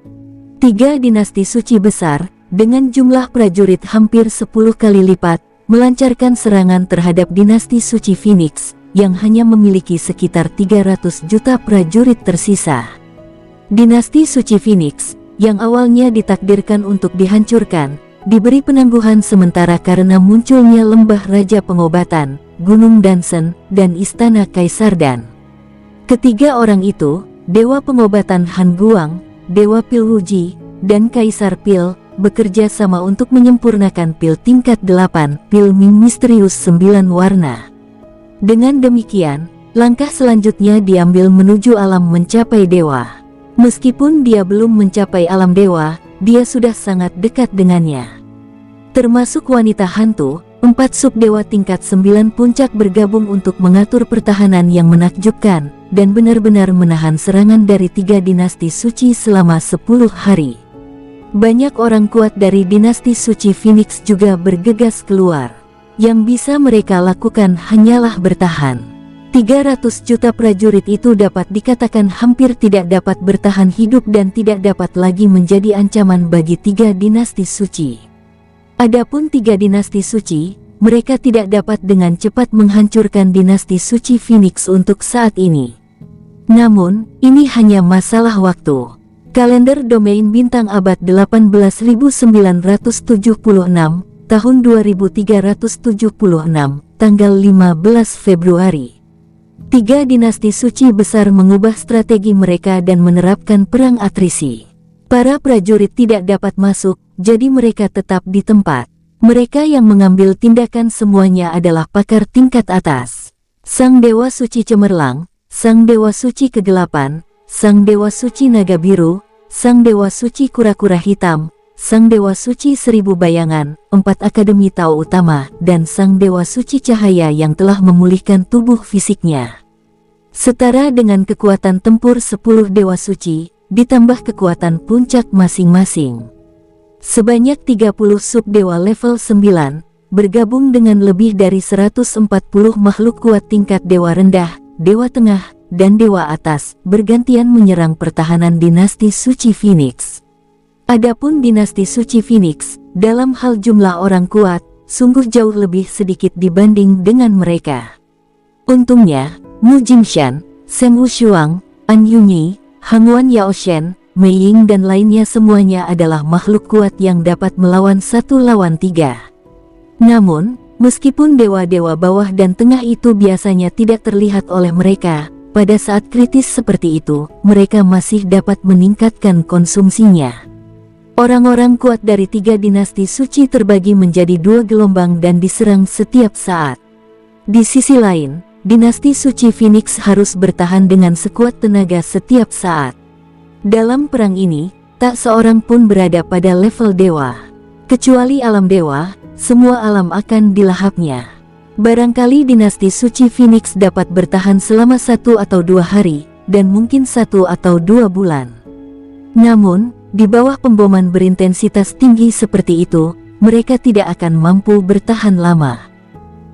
3 dinasti suci besar, dengan jumlah prajurit hampir 10 kali lipat, melancarkan serangan terhadap dinasti Suci Phoenix, yang hanya memiliki sekitar 300 juta prajurit tersisa. Dinasti Suci Phoenix, yang awalnya ditakdirkan untuk dihancurkan, diberi penangguhan sementara karena munculnya lembah Raja Pengobatan, Gunung Dansen, dan Istana Kaisar Dan. Ketiga orang itu, Dewa Pengobatan Han Guang, Dewa Pil Wuji, dan Kaisar Pil, bekerja sama untuk menyempurnakan pil tingkat 8, pil Ming misterius 9 warna. Dengan demikian, langkah selanjutnya diambil menuju alam mencapai dewa. Meskipun dia belum mencapai alam dewa, dia sudah sangat dekat dengannya. Termasuk wanita hantu, 4 subdewa tingkat 9 puncak bergabung untuk mengatur pertahanan yang menakjubkan, dan benar-benar menahan serangan dari 3 dinasti suci selama 10 hari. Banyak orang kuat dari dinasti Suci Phoenix juga bergegas keluar. Yang bisa mereka lakukan hanyalah bertahan. 300 juta prajurit itu dapat dikatakan hampir tidak dapat bertahan hidup dan tidak dapat lagi menjadi ancaman bagi 3 dinasti suci. Adapun 3 dinasti suci, mereka tidak dapat dengan cepat menghancurkan dinasti suci Phoenix untuk saat ini. Namun, ini hanya masalah waktu. Kalender domain bintang abad 18.976, tahun 2376, tanggal 15 Februari. 3 dinasti suci besar mengubah strategi mereka dan menerapkan perang atrisi. Para prajurit tidak dapat masuk, jadi mereka tetap di tempat. Mereka yang mengambil tindakan semuanya adalah pakar tingkat atas. Sang Dewa Suci Cemerlang, Sang Dewa Suci Kegelapan, Sang Dewa Suci Naga Biru, Sang Dewa Suci Kura-Kura Hitam, Sang Dewa Suci Seribu Bayangan, 4 Akademi Tao Utama, dan Sang Dewa Suci Cahaya yang telah memulihkan tubuh fisiknya. Setara dengan kekuatan tempur 10 Dewa Suci, ditambah kekuatan puncak masing-masing. Sebanyak 30 subdewa level 9, bergabung dengan lebih dari 140 makhluk kuat tingkat dewa rendah, dewa tengah, dan dewa atas, bergantian menyerang pertahanan dinasti suci Phoenix. Adapun dinasti suci Phoenix, dalam hal jumlah orang kuat, sungguh jauh lebih sedikit dibanding dengan mereka. Untungnya, Mu Jingshan, Seng Wushuang, An Yunyi, Hangwan Yaoshen, Mei Ying dan lainnya semuanya adalah makhluk kuat yang dapat melawan 1 lawan 3. Namun, meskipun dewa-dewa bawah dan tengah itu biasanya tidak terlihat oleh mereka, pada saat kritis seperti itu, mereka masih dapat meningkatkan konsumsinya. Orang-orang kuat dari 3 dinasti suci terbagi menjadi 2 gelombang dan diserang setiap saat. Di sisi lain, dinasti suci Phoenix harus bertahan dengan sekuat tenaga setiap saat. Dalam perang ini, tak seorang pun berada pada level dewa. Kecuali alam dewa, semua alam akan dilahapnya. Barangkali dinasti suci Phoenix dapat bertahan selama 1 atau 2 hari, dan mungkin 1 atau 2 bulan. Namun, di bawah pemboman berintensitas tinggi seperti itu, mereka tidak akan mampu bertahan lama.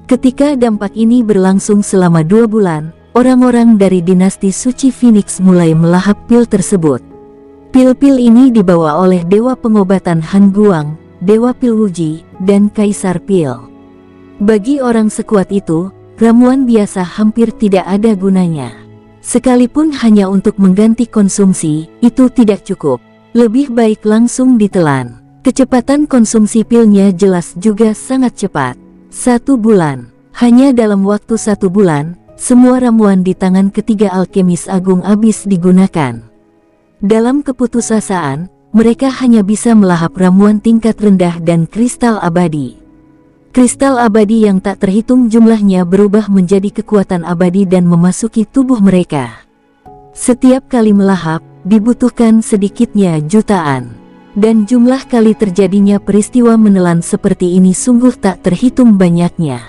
Ketika dampak ini berlangsung selama 2 bulan, orang-orang dari dinasti suci Phoenix mulai melahap pil tersebut. Pil-pil ini dibawa oleh Dewa Pengobatan Han Guang, Dewa Pil Wuji, dan Kaisar Pil. Bagi orang sekuat itu, ramuan biasa hampir tidak ada gunanya. Sekalipun hanya untuk mengganti konsumsi, itu tidak cukup. Lebih baik langsung ditelan. Kecepatan konsumsi pilnya jelas juga sangat cepat. 1 bulan. Hanya dalam waktu 1 bulan, semua ramuan di tangan ketiga alkemis agung habis digunakan. Dalam keputusasaan, mereka hanya bisa melahap ramuan tingkat rendah dan kristal abadi. Kristal abadi yang tak terhitung jumlahnya berubah menjadi kekuatan abadi dan memasuki tubuh mereka. Setiap kali melahap, dibutuhkan sedikitnya jutaan. Dan jumlah kali terjadinya peristiwa menelan seperti ini sungguh tak terhitung banyaknya.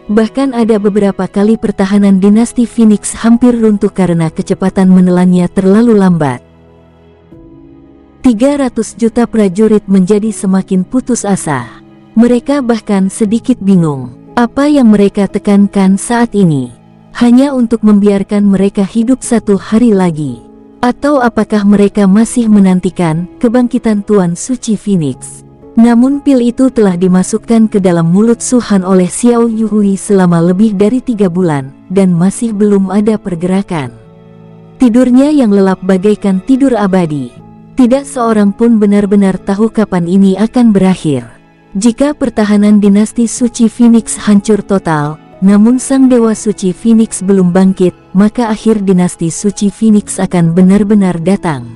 Bahkan ada beberapa kali pertahanan dinasti Phoenix hampir runtuh karena kecepatan menelannya terlalu lambat. 300 juta prajurit menjadi semakin putus asa. Mereka bahkan sedikit bingung, apa yang mereka tekankan saat ini? Hanya untuk membiarkan mereka hidup 1 hari lagi? Atau apakah mereka masih menantikan kebangkitan Tuan Suci Phoenix? Namun pil itu telah dimasukkan ke dalam mulut Su Han oleh Xiao Yuhui selama lebih dari 3 bulan, dan masih belum ada pergerakan. Tidurnya yang lelap bagaikan tidur abadi. Tidak seorang pun benar-benar tahu kapan ini akan berakhir. Jika pertahanan dinasti suci Phoenix hancur total, namun Sang Dewa Suci Phoenix belum bangkit, maka akhir dinasti suci Phoenix akan benar-benar datang.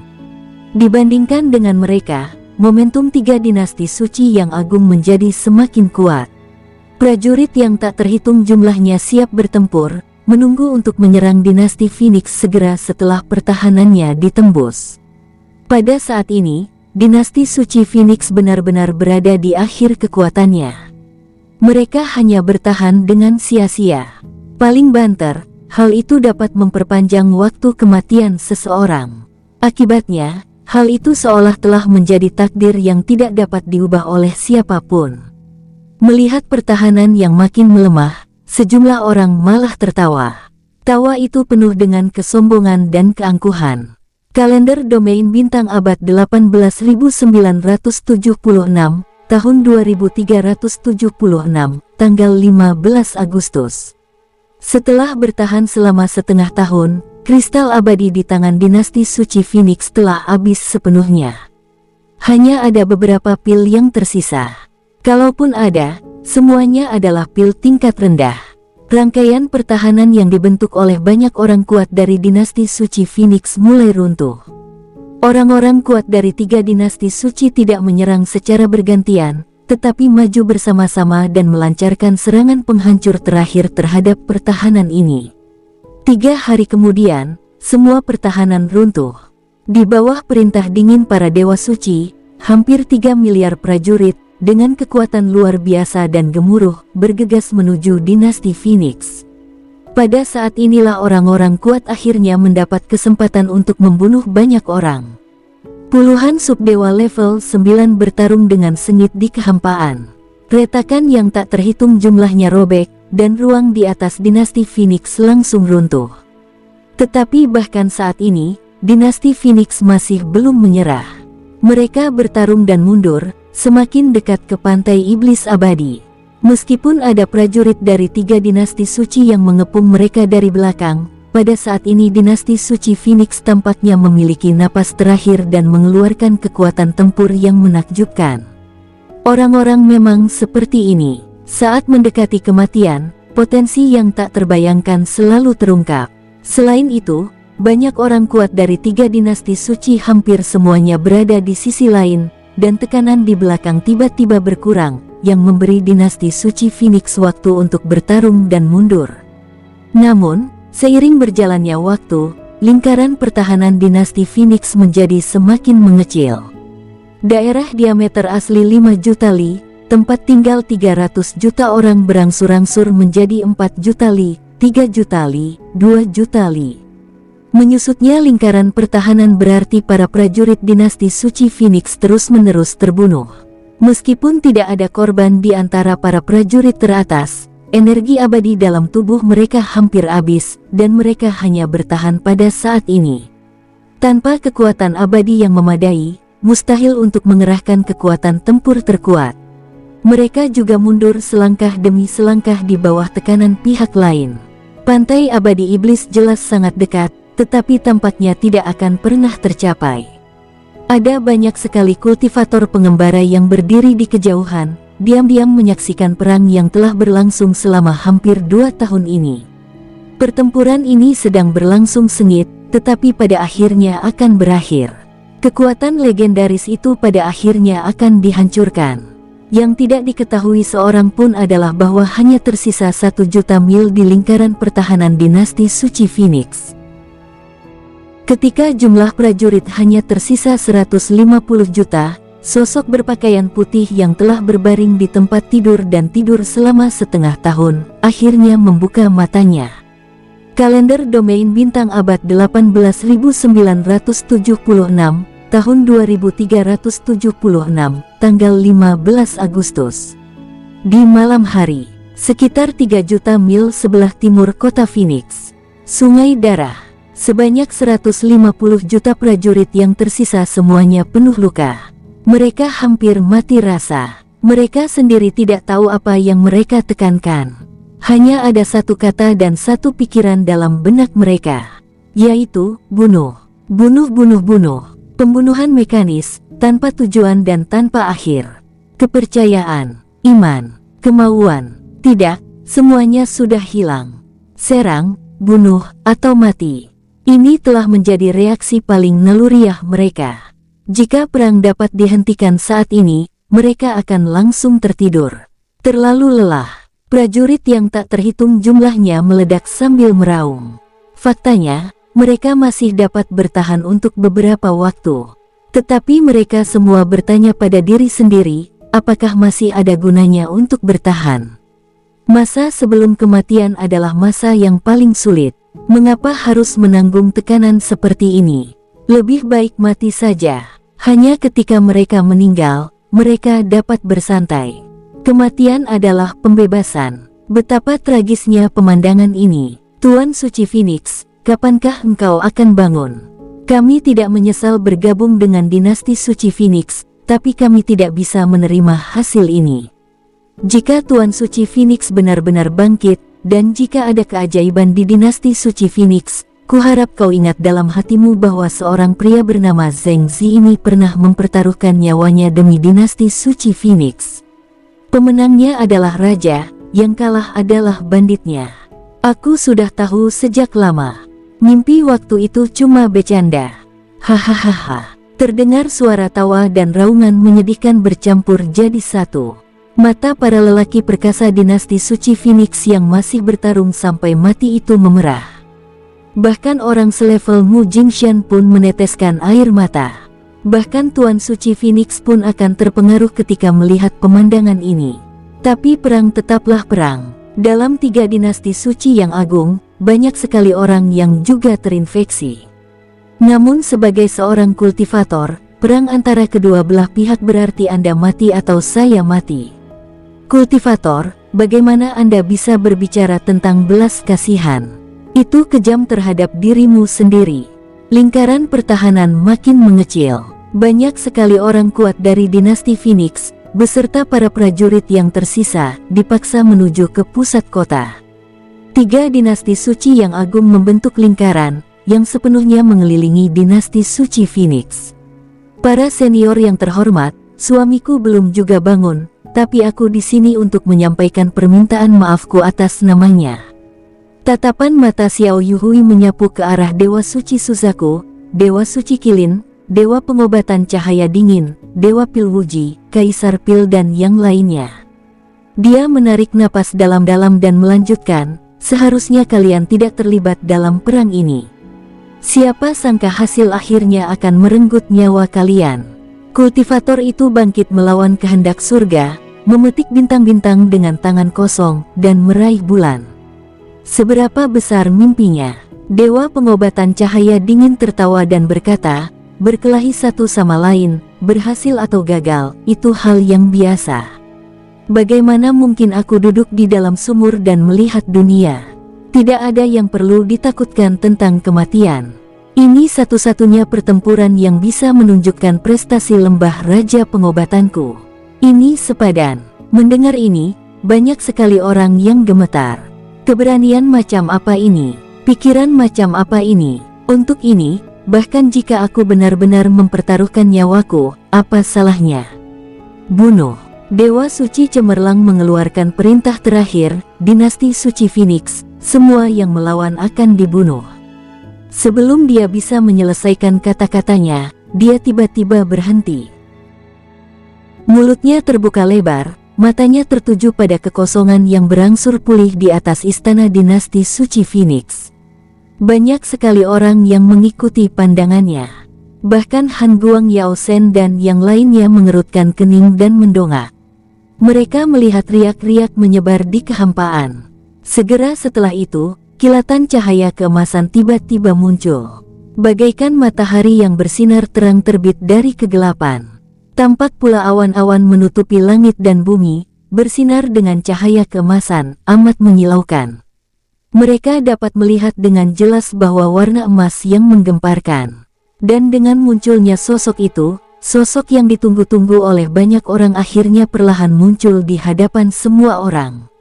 Dibandingkan dengan mereka, momentum 3 dinasti suci yang agung menjadi semakin kuat. Prajurit yang tak terhitung jumlahnya siap bertempur, menunggu untuk menyerang dinasti Phoenix segera setelah pertahanannya ditembus. Pada saat ini, dinasti suci Phoenix benar-benar berada di akhir kekuatannya. Mereka hanya bertahan dengan sia-sia. Paling banter, hal itu dapat memperpanjang waktu kematian seseorang. Akibatnya, hal itu seolah telah menjadi takdir yang tidak dapat diubah oleh siapapun. Melihat pertahanan yang makin melemah, sejumlah orang malah tertawa. Tawa itu penuh dengan kesombongan dan keangkuhan. Kalender domain bintang abad 18.976, tahun 2376, tanggal 15 Agustus. Setelah bertahan selama setengah tahun, kristal abadi di tangan dinasti suci Phoenix telah habis sepenuhnya. Hanya ada beberapa pil yang tersisa. Kalaupun ada, semuanya adalah pil tingkat rendah. Rangkaian pertahanan yang dibentuk oleh banyak orang kuat dari dinasti suci Phoenix mulai runtuh. Orang-orang kuat dari 3 dinasti suci tidak menyerang secara bergantian, tetapi maju bersama-sama dan melancarkan serangan penghancur terakhir terhadap pertahanan ini. 3 hari kemudian, semua pertahanan runtuh. Di bawah perintah dingin para dewa suci, hampir 3 miliar prajurit, dengan kekuatan luar biasa dan gemuruh, bergegas menuju dinasti Phoenix. Pada saat inilah orang-orang kuat akhirnya mendapat kesempatan untuk membunuh banyak orang. Puluhan subdewa level 9 bertarung dengan sengit di kehampaan. Retakan yang tak terhitung jumlahnya robek, dan ruang di atas dinasti Phoenix langsung runtuh. Tetapi bahkan saat ini, dinasti Phoenix masih belum menyerah. Mereka bertarung dan mundur, semakin dekat ke pantai iblis abadi. Meskipun ada prajurit dari 3 dinasti suci yang mengepung mereka dari belakang, pada saat ini dinasti suci Phoenix tampaknya memiliki napas terakhir dan mengeluarkan kekuatan tempur yang menakjubkan. Orang-orang memang seperti ini. Saat mendekati kematian, potensi yang tak terbayangkan selalu terungkap. Selain itu, banyak orang kuat dari 3 dinasti suci hampir semuanya berada di sisi lain, dan tekanan di belakang tiba-tiba berkurang, yang memberi dinasti suci Phoenix waktu untuk bertarung dan mundur. Namun, seiring berjalannya waktu, lingkaran pertahanan dinasti Phoenix menjadi semakin mengecil. Daerah diameter asli 5 juta li, tempat tinggal 300 juta orang berangsur-angsur menjadi 4 juta li, 3 juta li, 2 juta li. Menyusutnya lingkaran pertahanan berarti para prajurit dinasti suci Phoenix terus-menerus terbunuh. Meskipun tidak ada korban di antara para prajurit teratas, energi abadi dalam tubuh mereka hampir habis, dan mereka hanya bertahan pada saat ini. Tanpa kekuatan abadi yang memadai, mustahil untuk mengerahkan kekuatan tempur terkuat. Mereka juga mundur selangkah demi selangkah di bawah tekanan pihak lain. Pantai abadi iblis jelas sangat dekat, tetapi tampaknya tidak akan pernah tercapai. Ada banyak sekali kultivator pengembara yang berdiri di kejauhan, diam-diam menyaksikan perang yang telah berlangsung selama hampir 2 tahun ini. Pertempuran ini sedang berlangsung sengit, tetapi pada akhirnya akan berakhir. Kekuatan legendaris itu pada akhirnya akan dihancurkan. Yang tidak diketahui seorang pun adalah bahwa hanya tersisa 1 juta mil di lingkaran pertahanan dinasti suci Phoenix. Ketika jumlah prajurit hanya tersisa 150 juta, sosok berpakaian putih yang telah berbaring di tempat tidur dan tidur selama setengah tahun, akhirnya membuka matanya. Kalender domain bintang abad 18.976, tahun 2376, tanggal 15 Agustus. Di malam hari, sekitar 3 juta mil sebelah timur kota Phoenix, Sungai Darah. Sebanyak 150 juta prajurit yang tersisa semuanya penuh luka. Mereka hampir mati rasa. Mereka sendiri tidak tahu apa yang mereka tekankan. Hanya ada satu kata dan satu pikiran dalam benak mereka, yaitu bunuh. Bunuh, bunuh, bunuh. Pembunuhan mekanis, tanpa tujuan dan tanpa akhir. Kepercayaan, iman, kemauan, tidak, semuanya sudah hilang. Serang, bunuh, atau mati. Ini telah menjadi reaksi paling naluriah mereka. Jika perang dapat dihentikan saat ini, mereka akan langsung tertidur. Terlalu lelah. Prajurit yang tak terhitung jumlahnya meledak sambil meraung. Faktanya, mereka masih dapat bertahan untuk beberapa waktu. Tetapi mereka semua bertanya pada diri sendiri, apakah masih ada gunanya untuk bertahan? Masa sebelum kematian adalah masa yang paling sulit. Mengapa harus menanggung tekanan seperti ini? Lebih baik mati saja. Hanya ketika mereka meninggal, mereka dapat bersantai. Kematian adalah pembebasan. Betapa tragisnya pemandangan ini. Tuan Suci Phoenix, kapankah engkau akan bangun? Kami tidak menyesal bergabung dengan dinasti Suci Phoenix, tapi kami tidak bisa menerima hasil ini. Jika Tuan Suci Phoenix benar-benar bangkit, dan jika ada keajaiban di dinasti Suci Phoenix, kuharap kau ingat dalam hatimu bahwa seorang pria bernama Zheng Zi ini pernah mempertaruhkan nyawanya demi dinasti Suci Phoenix. Pemenangnya adalah raja, yang kalah adalah banditnya. Aku sudah tahu sejak lama. Mimpi waktu itu cuma bercanda. Hahaha. Terdengar suara tawa dan raungan menyedihkan bercampur jadi satu. Mata para lelaki perkasa dinasti Suci Phoenix yang masih bertarung sampai mati itu memerah. Bahkan orang selevel Mu Jingshan pun meneteskan air mata. Bahkan Tuan Suci Phoenix pun akan terpengaruh ketika melihat pemandangan ini. Tapi perang tetaplah perang. Dalam 3 dinasti suci yang agung, banyak sekali orang yang juga terinfeksi. Namun sebagai seorang kultivator, perang antara kedua belah pihak berarti Anda mati atau saya mati. Kultivator, bagaimana Anda bisa berbicara tentang belas kasihan? Itu kejam terhadap dirimu sendiri. Lingkaran pertahanan makin mengecil. Banyak sekali orang kuat dari dinasti Phoenix, beserta para prajurit yang tersisa, dipaksa menuju ke pusat kota. 3 dinasti suci yang agung membentuk lingkaran, yang sepenuhnya mengelilingi dinasti Suci Phoenix. Para senior yang terhormat, suamiku belum juga bangun, tapi aku di sini untuk menyampaikan permintaan maafku atas namanya. Tatapan mata Xiao Yuhui menyapu ke arah Dewa Suci Suzaku, Dewa Suci Qilin, Dewa Pengobatan Cahaya Dingin, Dewa Pil Wuji, Kaisar Pil dan yang lainnya. Dia menarik napas dalam-dalam dan melanjutkan, seharusnya kalian tidak terlibat dalam perang ini. Siapa sangka hasil akhirnya akan merenggut nyawa kalian. Kultivator itu bangkit melawan kehendak surga, memetik bintang-bintang dengan tangan kosong, dan meraih bulan. Seberapa besar mimpinya? Dewa Pengobatan Cahaya Dingin tertawa dan berkata, berkelahi satu sama lain, berhasil atau gagal, itu hal yang biasa. Bagaimana mungkin aku duduk di dalam sumur dan melihat dunia? Tidak ada yang perlu ditakutkan tentang kematian. Ini satu-satunya pertempuran yang bisa menunjukkan prestasi lembah Raja Pengobatanku. Ini sepadan. Mendengar ini, banyak sekali orang yang gemetar. Keberanian macam apa ini? Pikiran macam apa ini? Untuk ini, bahkan jika aku benar-benar mempertaruhkan nyawaku, apa salahnya? Bunuh. Dewa Suci Cemerlang mengeluarkan perintah terakhir, dinasti Suci Phoenix, semua yang melawan akan dibunuh. Sebelum dia bisa menyelesaikan kata-katanya, dia tiba-tiba berhenti. Mulutnya terbuka lebar, matanya tertuju pada kekosongan yang berangsur pulih di atas istana dinasti Suci Phoenix. Banyak sekali orang yang mengikuti pandangannya. Bahkan Han Guang Yao Sen dan yang lainnya mengerutkan kening dan mendongak. Mereka melihat riak-riak menyebar di kehampaan. Segera setelah itu, kilatan cahaya keemasan tiba-tiba muncul. Bagaikan matahari yang bersinar terang terbit dari kegelapan. Tampak pula awan-awan menutupi langit dan bumi, bersinar dengan cahaya keemasan, amat menyilaukan. Mereka dapat melihat dengan jelas bahwa warna emas yang menggemparkan. Dan dengan munculnya sosok itu, sosok yang ditunggu-tunggu oleh banyak orang akhirnya perlahan muncul di hadapan semua orang.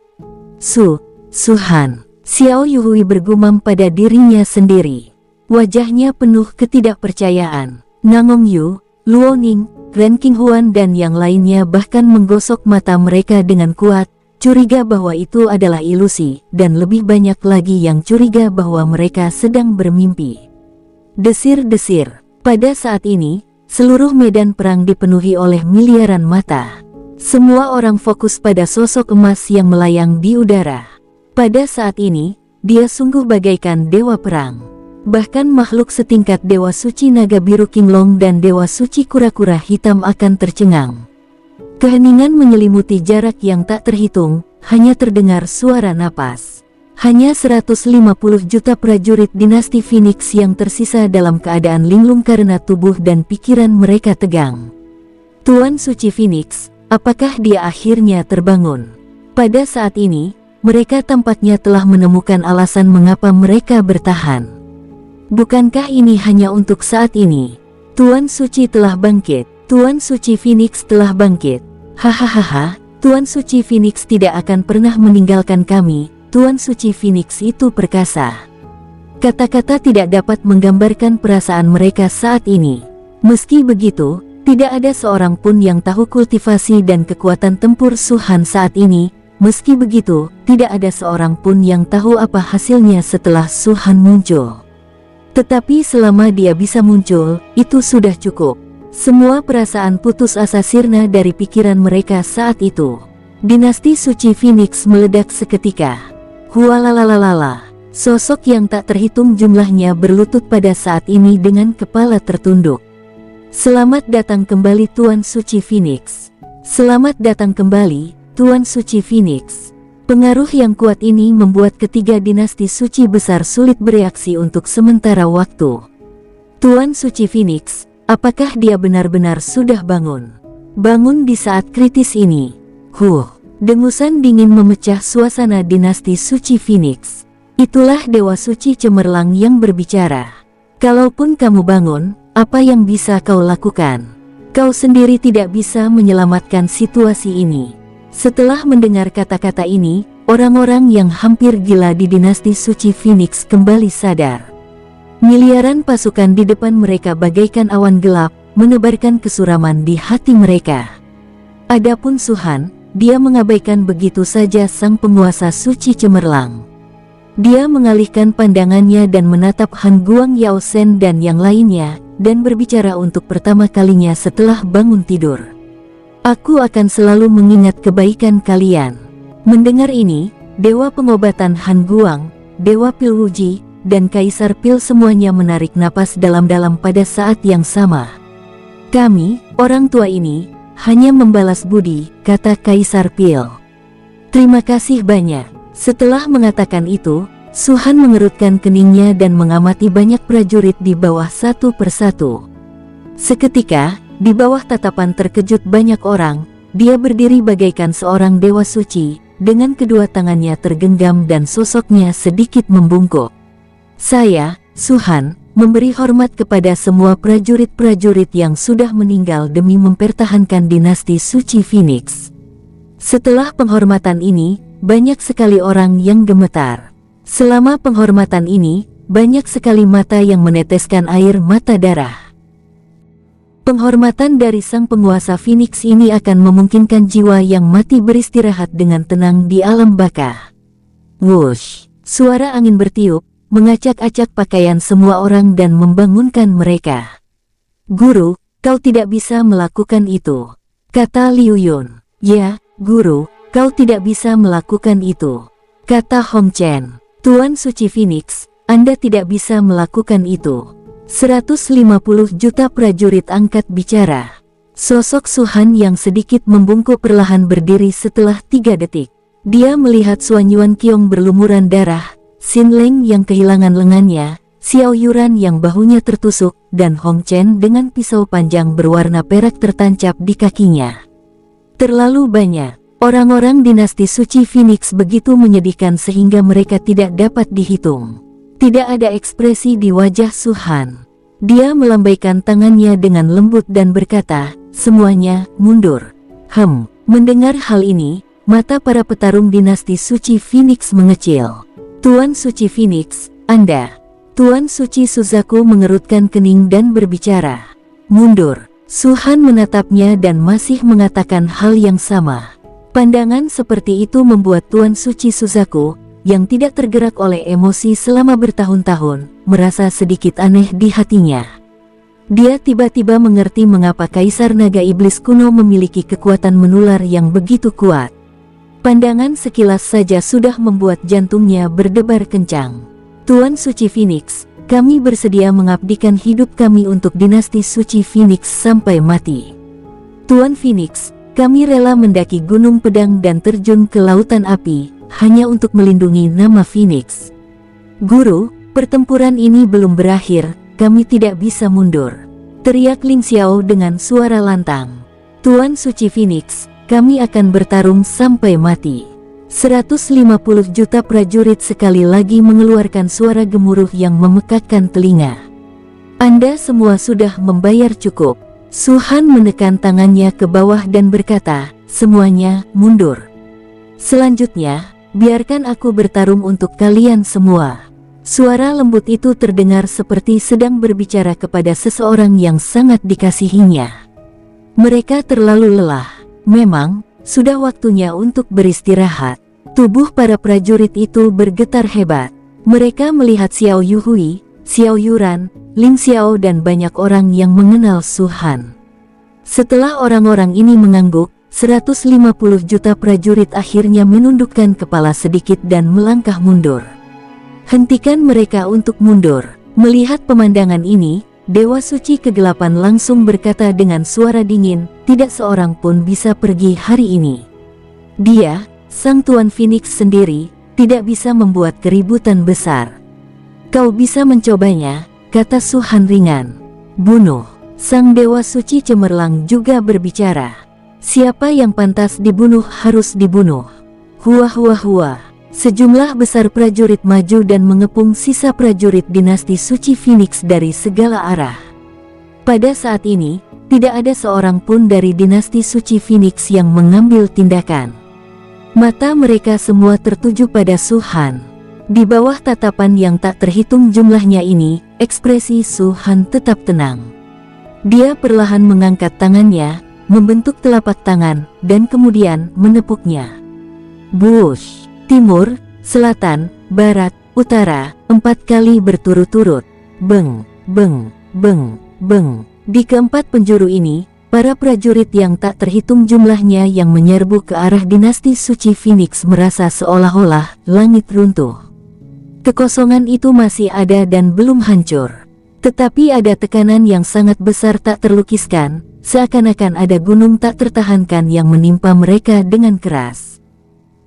Suhan. Xiao Yuhui bergumam pada dirinya sendiri. Wajahnya penuh ketidakpercayaan. Nangong Yu, Luo Ning, Ren Qinghuan dan yang lainnya bahkan menggosok mata mereka dengan kuat, curiga bahwa itu adalah ilusi, dan lebih banyak lagi yang curiga bahwa mereka sedang bermimpi. Desir-desir. Pada saat ini, seluruh medan perang dipenuhi oleh miliaran mata. Semua orang fokus pada sosok emas yang melayang di udara. Pada saat ini, dia sungguh bagaikan dewa perang. Bahkan makhluk setingkat Dewa Suci Naga Biru Qinglong dan Dewa Suci Kura-Kura Hitam akan tercengang. Keheningan menyelimuti jarak yang tak terhitung, hanya terdengar suara napas. Hanya 150 juta prajurit dinasti Phoenix yang tersisa dalam keadaan linglung karena tubuh dan pikiran mereka tegang. Tuan Suci Phoenix, apakah dia akhirnya terbangun? Pada saat ini, mereka tampaknya telah menemukan alasan mengapa mereka bertahan. Bukankah ini hanya untuk saat ini? Tuan Suci telah bangkit. Tuan Suci Phoenix telah bangkit. Hahaha, Tuan Suci Phoenix tidak akan pernah meninggalkan kami. Tuan Suci Phoenix itu perkasa. Kata-kata tidak dapat menggambarkan perasaan mereka saat ini. Meski begitu, tidak ada seorang pun yang tahu kultivasi dan kekuatan tempur Su Han saat ini. Meski begitu, tidak ada seorang pun yang tahu apa hasilnya setelah Su Han muncul. Tetapi selama dia bisa muncul, itu sudah cukup. Semua perasaan putus asa sirna dari pikiran mereka saat itu. Dinasti Suci Phoenix meledak seketika. Hualalalala. Sosok yang tak terhitung jumlahnya berlutut pada saat ini dengan kepala tertunduk. Selamat datang kembali Tuan Suci Phoenix. Selamat datang kembali, Tuan Suci Phoenix. Pengaruh yang kuat ini membuat ketiga dinasti suci besar sulit bereaksi untuk sementara waktu. Tuan Suci Phoenix, apakah dia benar-benar sudah bangun? Bangun di saat kritis ini. Dengusan dingin memecah suasana dinasti Suci Phoenix. Itulah Dewa Suci Cemerlang yang berbicara. Kalaupun kamu bangun, apa yang bisa kau lakukan? Kau sendiri tidak bisa menyelamatkan situasi ini. Setelah mendengar kata-kata ini, orang-orang yang hampir gila di dinasti Suci Phoenix kembali sadar. Miliaran pasukan di depan mereka bagaikan awan gelap, menebarkan kesuraman di hati mereka. Adapun Su Han, dia mengabaikan begitu saja sang penguasa suci cemerlang. Dia mengalihkan pandangannya dan menatap Han Guang Yao Shen dan yang lainnya, dan berbicara untuk pertama kalinya setelah bangun tidur. Aku akan selalu mengingat kebaikan kalian. Mendengar ini, Dewa Pengobatan Han Guang, Dewa Pil Wuji, dan Kaisar Pil semuanya menarik napas dalam-dalam pada saat yang sama. Kami, orang tua ini, hanya membalas budi, kata Kaisar Pil. Terima kasih banyak. Setelah mengatakan itu, Su Han mengerutkan keningnya dan mengamati banyak prajurit di bawah satu persatu. Seketika, di bawah tatapan terkejut banyak orang, dia berdiri bagaikan seorang dewa suci, dengan kedua tangannya tergenggam dan sosoknya sedikit membungkuk. Saya, Su Han, memberi hormat kepada semua prajurit-prajurit yang sudah meninggal demi mempertahankan dinasti Suci Phoenix. Setelah penghormatan ini, banyak sekali orang yang gemetar. Selama penghormatan ini, banyak sekali mata yang meneteskan air mata darah. Penghormatan dari sang penguasa Phoenix ini akan memungkinkan jiwa yang mati beristirahat dengan tenang di alam baka. Wush! Suara angin bertiup, mengacak-acak pakaian semua orang dan membangunkan mereka. Guru, kau tidak bisa melakukan itu, kata Liu Yun. Ya, Guru, kau tidak bisa melakukan itu, kata Hong Chen. Tuan Suci Phoenix, Anda tidak bisa melakukan itu. 150 juta prajurit angkat bicara. Sosok Su Han yang sedikit membungkuk perlahan berdiri setelah 3 detik. Dia melihat Suan Yuan Qiong berlumuran darah, Xin Leng yang kehilangan lengannya, Xiao Yuran yang bahunya tertusuk, dan Hong Chen dengan pisau panjang berwarna perak tertancap di kakinya. Terlalu banyak. Orang-orang dinasti Suci Phoenix begitu menyedihkan sehingga mereka tidak dapat dihitung. Tidak ada ekspresi di wajah Su Han. Dia melambaikan tangannya dengan lembut dan berkata, semuanya, mundur. Mendengar hal ini, mata para petarung dinasti Suci Phoenix mengecil. Tuan Suci Phoenix, Anda. Tuan Suci Suzaku mengerutkan kening dan berbicara. Mundur. Su Han menatapnya dan masih mengatakan hal yang sama. Pandangan seperti itu membuat Tuan Suci Suzaku, yang tidak tergerak oleh emosi selama bertahun-tahun, merasa sedikit aneh di hatinya. Dia tiba-tiba mengerti mengapa Kaisar Naga Iblis kuno memiliki kekuatan menular yang begitu kuat. Pandangan sekilas saja sudah membuat jantungnya berdebar kencang. Tuan Suci Phoenix, kami bersedia mengabdikan hidup kami untuk dinasti Suci Phoenix sampai mati. Tuan Phoenix, kami rela mendaki Gunung Pedang dan terjun ke Lautan Api, hanya untuk melindungi nama Phoenix. Guru, pertempuran ini belum berakhir, kami tidak bisa mundur, teriak Ling Xiao dengan suara lantang. Tuan Suci Phoenix, kami akan bertarung sampai mati. 150 juta prajurit sekali lagi mengeluarkan suara gemuruh yang memekakkan telinga. Anda semua sudah membayar cukup. Su-han menekan tangannya ke bawah dan berkata, "Semuanya, mundur. Selanjutnya, biarkan aku bertarung untuk kalian semua." Suara lembut itu terdengar seperti sedang berbicara kepada seseorang yang sangat dikasihinya. Mereka terlalu lelah. Memang, sudah waktunya untuk beristirahat. Tubuh para prajurit itu bergetar hebat. Mereka melihat Xiao Yuhui, Xiao Yuran, Ling Xiao dan banyak orang yang mengenal Su-han. Setelah orang-orang ini mengangguk, 150 juta prajurit akhirnya menundukkan kepala sedikit dan melangkah mundur. "Hentikan mereka untuk mundur." Melihat pemandangan ini, Dewa Suci Kegelapan langsung berkata dengan suara dingin, "Tidak seorang pun bisa pergi hari ini. Dia, Sang Tuan Phoenix sendiri, tidak bisa membuat keributan besar. Kau bisa mencobanya," kata Su-han ringan. "Bunuh." Sang Dewa Suci Cemerlang juga berbicara. "Siapa yang pantas dibunuh harus dibunuh." Hua hua hua. Sejumlah besar prajurit maju dan mengepung sisa prajurit dinasti Suci Phoenix dari segala arah. Pada saat ini, tidak ada seorang pun dari dinasti Suci Phoenix yang mengambil tindakan. Mata mereka semua tertuju pada Su-han. Di bawah tatapan yang tak terhitung jumlahnya ini, ekspresi Su-han tetap tenang. Dia perlahan mengangkat tangannya, membentuk telapak tangan, dan kemudian menepuknya. Bush. Timur, selatan, barat, utara, 4 kali berturut-turut. Beng, beng, beng, beng. Di keempat penjuru ini, para prajurit yang tak terhitung jumlahnya yang menyerbu ke arah dinasti Suci Phoenix merasa seolah-olah langit runtuh. Kekosongan itu masih ada dan belum hancur. Tetapi ada tekanan yang sangat besar tak terlukiskan, seakan-akan ada gunung tak tertahankan yang menimpa mereka dengan keras.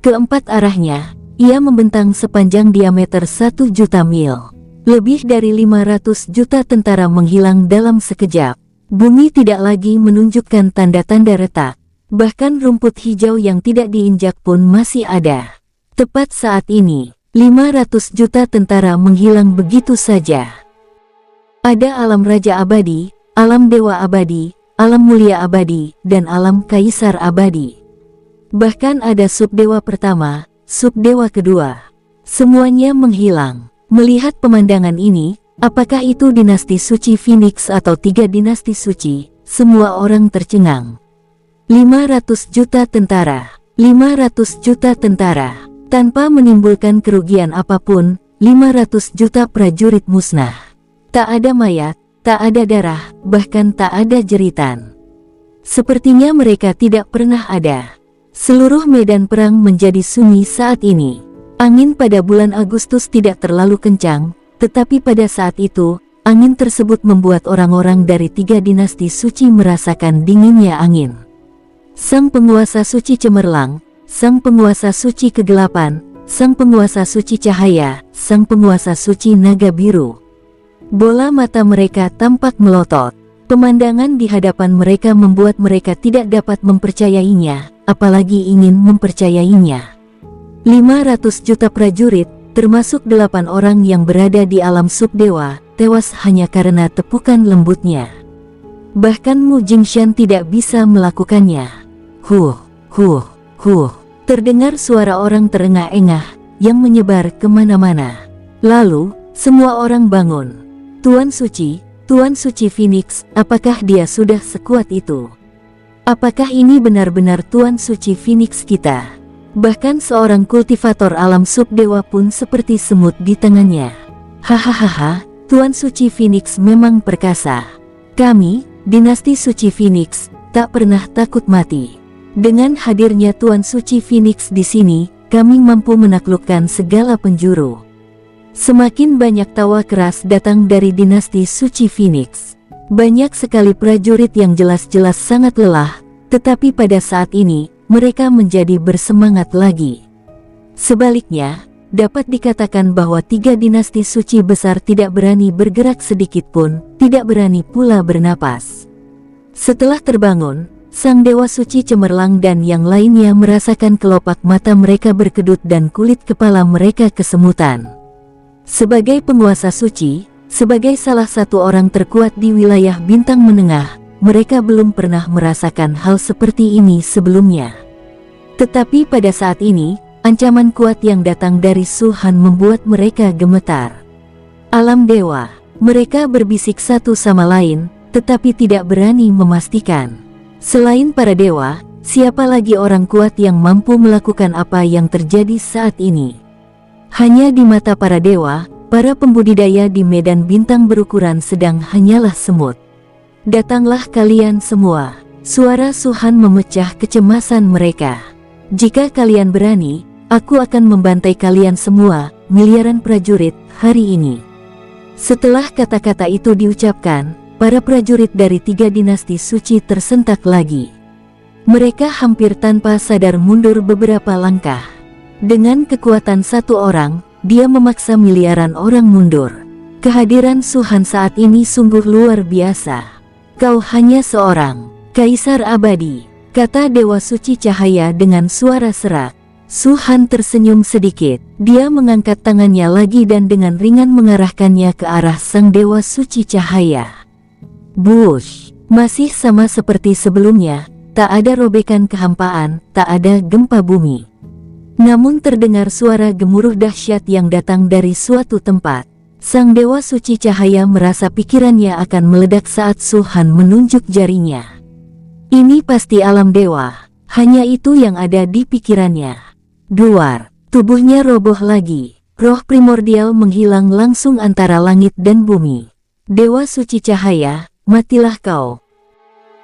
Keempat arahnya, ia membentang sepanjang diameter 1 juta mil. Lebih dari 500 juta tentara menghilang dalam sekejap. Bumi tidak lagi menunjukkan tanda-tanda retak. Bahkan rumput hijau yang tidak diinjak pun masih ada. Tepat saat ini, 500 juta tentara menghilang begitu saja. Ada alam raja abadi, alam dewa abadi, alam mulia abadi, dan alam kaisar abadi. Bahkan ada subdewa pertama, subdewa kedua. Semuanya menghilang. Melihat pemandangan ini, apakah itu dinasti Suci Phoenix atau 3 dinasti suci, semua orang tercengang. 500 juta tentara, 500 juta tentara. Tanpa menimbulkan kerugian apapun, 500 juta prajurit musnah. Tak ada mayat, tak ada darah, bahkan tak ada jeritan. Sepertinya mereka tidak pernah ada. Seluruh medan perang menjadi sunyi saat ini. Angin pada bulan Agustus tidak terlalu kencang, tetapi pada saat itu, angin tersebut membuat orang-orang dari 3 dinasti suci merasakan dinginnya angin. Sang penguasa suci cemerlang, sang penguasa suci kegelapan, sang penguasa suci cahaya, sang penguasa suci naga biru. Bola mata mereka tampak melotot. Pemandangan di hadapan mereka membuat mereka tidak dapat mempercayainya, apalagi ingin mempercayainya. 500 juta prajurit, termasuk 8 orang yang berada di alam subdewa, tewas hanya karena tepukan lembutnya. Bahkan Mu Jingshan tidak bisa melakukannya. Huh, huh, huh. Terdengar suara orang terengah-engah yang menyebar kemana-mana. Lalu, semua orang bangun. Tuan Suci Phoenix, apakah dia sudah sekuat itu? Apakah ini benar-benar Tuan Suci Phoenix kita? Bahkan seorang kultivator alam subdewa pun seperti semut di tangannya. Hahaha, Tuan Suci Phoenix memang perkasa. Kami, dinasti Suci Phoenix, tak pernah takut mati. Dengan hadirnya Tuan Suci Phoenix di sini, kami mampu menaklukkan segala penjuru. Semakin banyak tawa keras datang dari dinasti Suci Phoenix. Banyak sekali prajurit yang jelas-jelas sangat lelah, tetapi pada saat ini, mereka menjadi bersemangat lagi. Sebaliknya, dapat dikatakan bahwa 3 dinasti suci besar tidak berani bergerak sedikit pun, tidak berani pula bernapas. Setelah terbangun, Sang Dewa Suci cemerlang dan yang lainnya merasakan kelopak mata mereka berkedut dan kulit kepala mereka kesemutan. Sebagai penguasa suci, sebagai salah satu orang terkuat di wilayah bintang menengah, mereka belum pernah merasakan hal seperti ini sebelumnya. Tetapi pada saat ini, ancaman kuat yang datang dari Su-Han membuat mereka gemetar. Alam dewa, mereka berbisik satu sama lain, tetapi tidak berani memastikan. Selain para dewa, siapa lagi orang kuat yang mampu melakukan apa yang terjadi saat ini? Hanya di mata para dewa, para pembudidaya di medan bintang berukuran sedang hanyalah semut. Datanglah kalian semua, suara Su-Han memecah kecemasan mereka. Jika kalian berani, aku akan membantai kalian semua, miliaran prajurit, hari ini. Setelah kata-kata itu diucapkan, para prajurit dari 3 dinasti suci tersentak lagi. Mereka hampir tanpa sadar mundur beberapa langkah. Dengan kekuatan satu orang, dia memaksa miliaran orang mundur. Kehadiran Su-Han saat ini sungguh luar biasa. Kau hanya seorang kaisar abadi, kata Dewa Suci Cahaya dengan suara serak. Su-Han tersenyum sedikit, dia mengangkat tangannya lagi dan dengan ringan mengarahkannya ke arah sang Dewa Suci Cahaya. Bush, masih sama seperti sebelumnya, tak ada robekan kehampaan, tak ada gempa bumi. Namun terdengar suara gemuruh dahsyat yang datang dari suatu tempat. Sang Dewa Suci Cahaya merasa pikirannya akan meledak saat Su-Han menunjuk jarinya. Ini pasti alam dewa, hanya itu yang ada di pikirannya. Duar, tubuhnya roboh lagi, roh primordial menghilang langsung antara langit dan bumi. Dewa Suci Cahaya, matilah kau.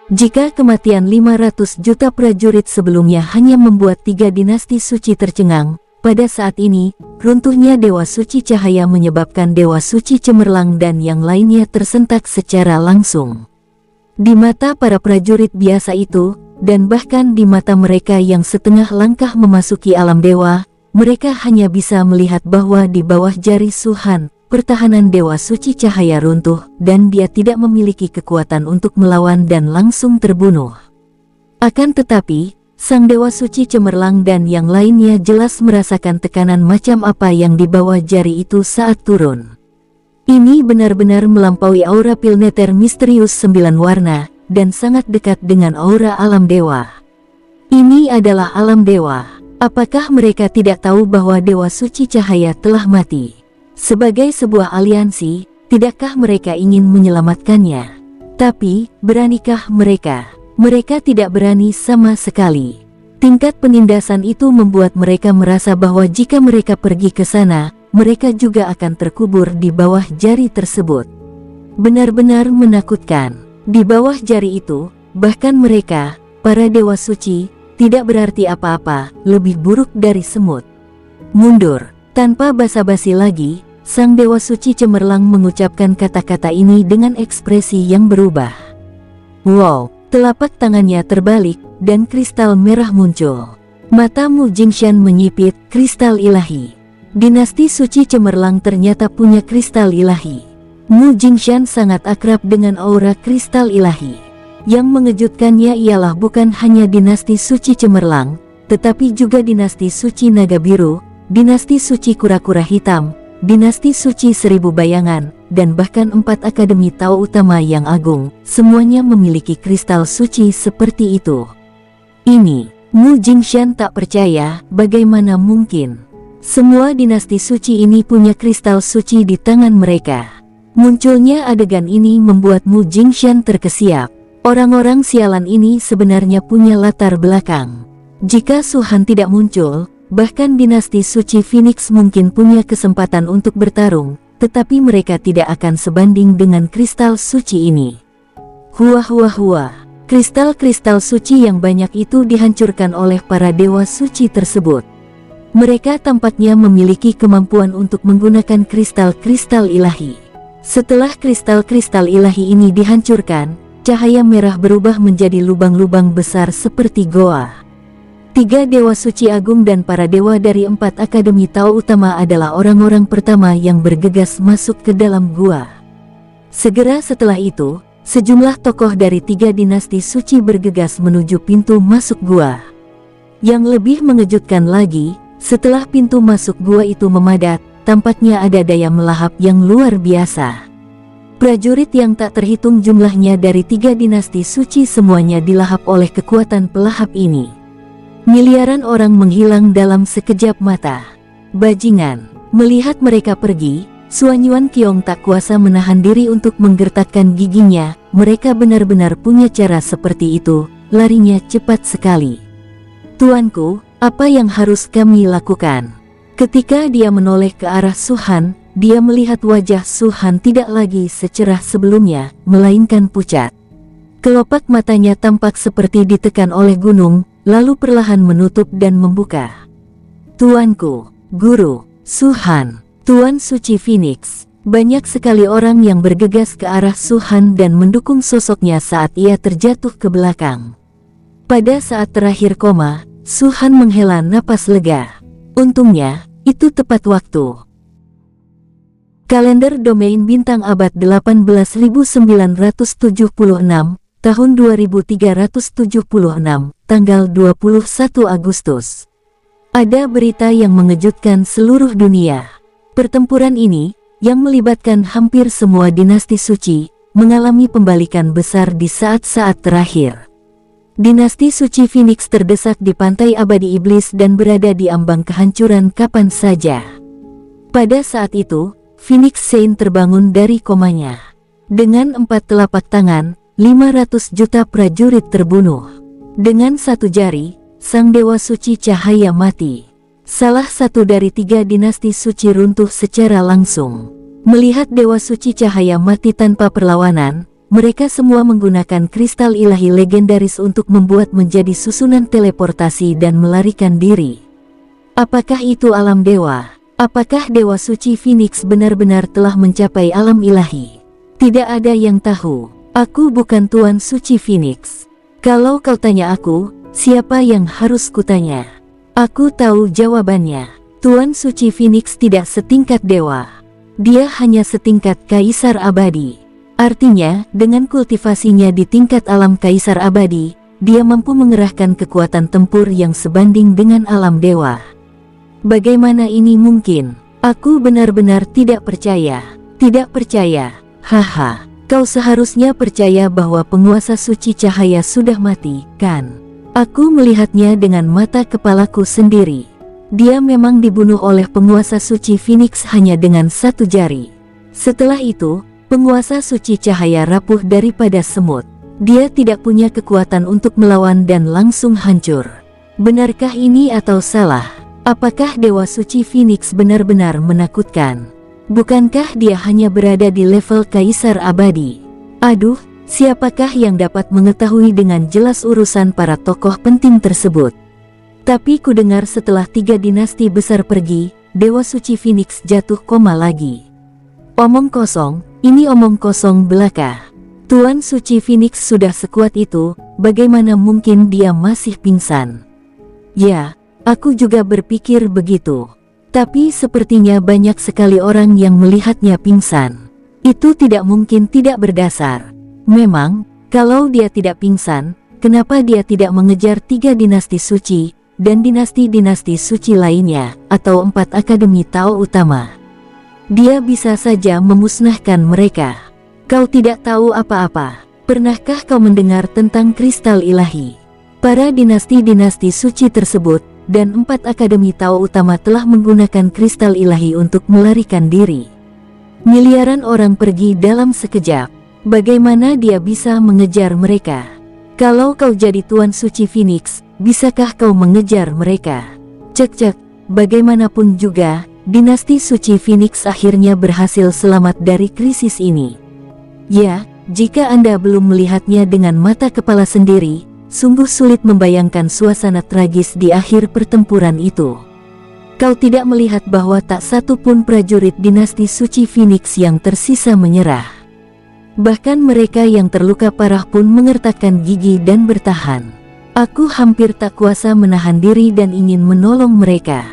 Jika kematian 500 juta prajurit sebelumnya hanya membuat 3 dinasti suci tercengang, pada saat ini, runtuhnya Dewa Suci Cahaya menyebabkan Dewa Suci Cemerlang dan yang lainnya tersentak secara langsung. Di mata para prajurit biasa itu, dan bahkan di mata mereka yang setengah langkah memasuki alam dewa, mereka hanya bisa melihat bahwa di bawah jari Su-Han, pertahanan Dewa Suci Cahaya runtuh, dan dia tidak memiliki kekuatan untuk melawan dan langsung terbunuh. Akan tetapi, Sang Dewa Suci Cemerlang dan yang lainnya jelas merasakan tekanan macam apa yang di bawah jari itu saat turun. Ini benar-benar melampaui aura Pilneter misterius 9 warna, dan sangat dekat dengan aura alam dewa. Ini adalah alam dewa. Apakah mereka tidak tahu bahwa Dewa Suci Cahaya telah mati? Sebagai sebuah aliansi, tidakkah mereka ingin menyelamatkannya? Tapi, beranikah mereka? Mereka tidak berani sama sekali. Tingkat penindasan itu membuat mereka merasa bahwa jika mereka pergi ke sana, mereka juga akan terkubur di bawah jari tersebut. Benar-benar menakutkan. Di bawah jari itu, bahkan mereka, para dewa suci, tidak berarti apa-apa, lebih buruk dari semut. Mundur. Tanpa basa-basi lagi, Sang Dewa Suci Cemerlang mengucapkan kata-kata ini dengan ekspresi yang berubah. Wow! Telapak tangannya terbalik, dan kristal merah muncul. Mata Mu Jingshan menyipit, kristal ilahi. Dinasti Suci Cemerlang ternyata punya kristal ilahi. Mu Jingshan sangat akrab dengan aura kristal ilahi. Yang mengejutkannya ialah bukan hanya dinasti Suci Cemerlang, tetapi juga dinasti Suci Naga Biru, dinasti Suci Kura-Kura Hitam, dinasti Suci Seribu Bayangan, dan bahkan 4 akademi Tao utama yang agung, semuanya memiliki kristal suci seperti itu. Ini, Mu Jingshan tak percaya, bagaimana mungkin? Semua dinasti suci ini punya kristal suci di tangan mereka. Munculnya adegan ini membuat Mu Jingshan terkesiap. Orang-orang sialan ini sebenarnya punya latar belakang. Jika Su-Han tidak muncul, bahkan dinasti suci Phoenix mungkin punya kesempatan untuk bertarung, tetapi mereka tidak akan sebanding dengan kristal suci ini. Hua. Kristal-kristal suci yang banyak itu dihancurkan oleh para dewa suci tersebut. Mereka tampaknya memiliki kemampuan untuk menggunakan kristal-kristal ilahi. Setelah kristal-kristal ilahi ini dihancurkan, cahaya merah berubah menjadi lubang-lubang besar seperti goa. 3 dewa suci agung dan para dewa dari 4 akademi Tao utama adalah orang-orang pertama yang bergegas masuk ke dalam gua. Segera setelah itu, sejumlah tokoh dari 3 dinasti suci bergegas menuju pintu masuk gua. Yang lebih mengejutkan lagi, setelah pintu masuk gua itu memadat, tampaknya ada daya melahap yang luar biasa. Prajurit yang tak terhitung jumlahnya dari 3 dinasti suci semuanya dilahap oleh kekuatan pelahap ini. Miliaran orang menghilang dalam sekejap mata. Bajingan, melihat mereka pergi, Xuan Yuan Qiong tak kuasa menahan diri untuk menggertakkan giginya. Mereka benar-benar punya cara seperti itu, larinya cepat sekali. Tuanku, apa yang harus kami lakukan? Ketika dia menoleh ke arah Su Han, dia melihat wajah Su Han tidak lagi secerah sebelumnya, melainkan pucat. Kelopak matanya tampak seperti ditekan oleh gunung, lalu perlahan menutup dan membuka. Tuanku, Guru, Su Han, Tuan Suci Phoenix. Banyak sekali orang yang bergegas ke arah Su Han dan mendukung sosoknya saat ia terjatuh ke belakang. Pada saat terakhir koma, Su Han menghela napas lega. Untungnya, itu tepat waktu. Kalender domain bintang abad 18.976, tahun 2376, tanggal 21 Agustus. Ada berita yang mengejutkan seluruh dunia. Pertempuran ini, yang melibatkan hampir semua dinasti suci, mengalami pembalikan besar di saat-saat terakhir. Dinasti suci Phoenix terdesak di pantai abadi iblis dan berada di ambang kehancuran kapan saja. Pada saat itu, Phoenix Saint terbangun dari komanya. Dengan 4 telapak tangan, 500 juta prajurit terbunuh. Dengan 1 jari, sang dewa suci cahaya mati. Salah satu dari 3 dinasti suci runtuh secara langsung. Melihat dewa suci cahaya mati tanpa perlawanan, mereka semua menggunakan kristal ilahi legendaris untuk membuat menjadi susunan teleportasi dan melarikan diri. Apakah itu alam dewa? Apakah dewa suci Phoenix benar-benar telah mencapai alam ilahi? Tidak ada yang tahu. Aku bukan Tuan Suci Phoenix. Kalau kau tanya aku, siapa yang harus kutanya? Aku tahu jawabannya. Tuan Suci Phoenix tidak setingkat dewa. Dia hanya setingkat kaisar abadi. Artinya, dengan kultivasinya di tingkat alam kaisar abadi, dia mampu mengerahkan kekuatan tempur yang sebanding dengan alam dewa. Bagaimana ini mungkin? Aku benar-benar tidak percaya. Tidak percaya. Haha, kau seharusnya percaya bahwa penguasa suci cahaya sudah mati, kan? Aku melihatnya dengan mata kepalaku sendiri. Dia memang dibunuh oleh penguasa suci Phoenix hanya dengan 1 jari. Setelah itu, penguasa suci cahaya rapuh daripada semut. Dia tidak punya kekuatan untuk melawan dan langsung hancur. Benarkah ini atau salah? Apakah dewa suci Phoenix benar-benar menakutkan? Bukankah dia hanya berada di level kaisar abadi? Aduh, siapakah yang dapat mengetahui dengan jelas urusan para tokoh penting tersebut? Tapi ku dengar setelah 3 dinasti besar pergi, dewa suci Phoenix jatuh koma lagi. Omong kosong, ini omong kosong belaka. Tuan Suci Phoenix sudah sekuat itu, bagaimana mungkin dia masih pingsan? Ya, aku juga berpikir begitu. Tapi sepertinya banyak sekali orang yang melihatnya pingsan. Itu tidak mungkin tidak berdasar. Memang, kalau dia tidak pingsan, kenapa dia tidak mengejar 3 dinasti suci, dan dinasti-dinasti suci lainnya, atau 4 akademi Tao utama? Dia bisa saja memusnahkan mereka. Kau tidak tahu apa-apa. Pernahkah kau mendengar tentang kristal ilahi? Para dinasti-dinasti suci tersebut, dan 4 akademi Tao utama telah menggunakan kristal ilahi untuk melarikan diri. Miliaran orang pergi dalam sekejap. Bagaimana dia bisa mengejar mereka? Kalau kau jadi Tuan Suci Phoenix, bisakah kau mengejar mereka? Cek-cek, bagaimanapun juga, dinasti Suci Phoenix akhirnya berhasil selamat dari krisis ini. Ya, jika Anda belum melihatnya dengan mata kepala sendiri, sungguh sulit membayangkan suasana tragis di akhir pertempuran itu. Kau tidak melihat bahwa tak satu pun prajurit dinasti Suci Phoenix yang tersisa menyerah. Bahkan mereka yang terluka parah pun mengertakkan gigi dan bertahan. Aku hampir tak kuasa menahan diri dan ingin menolong mereka.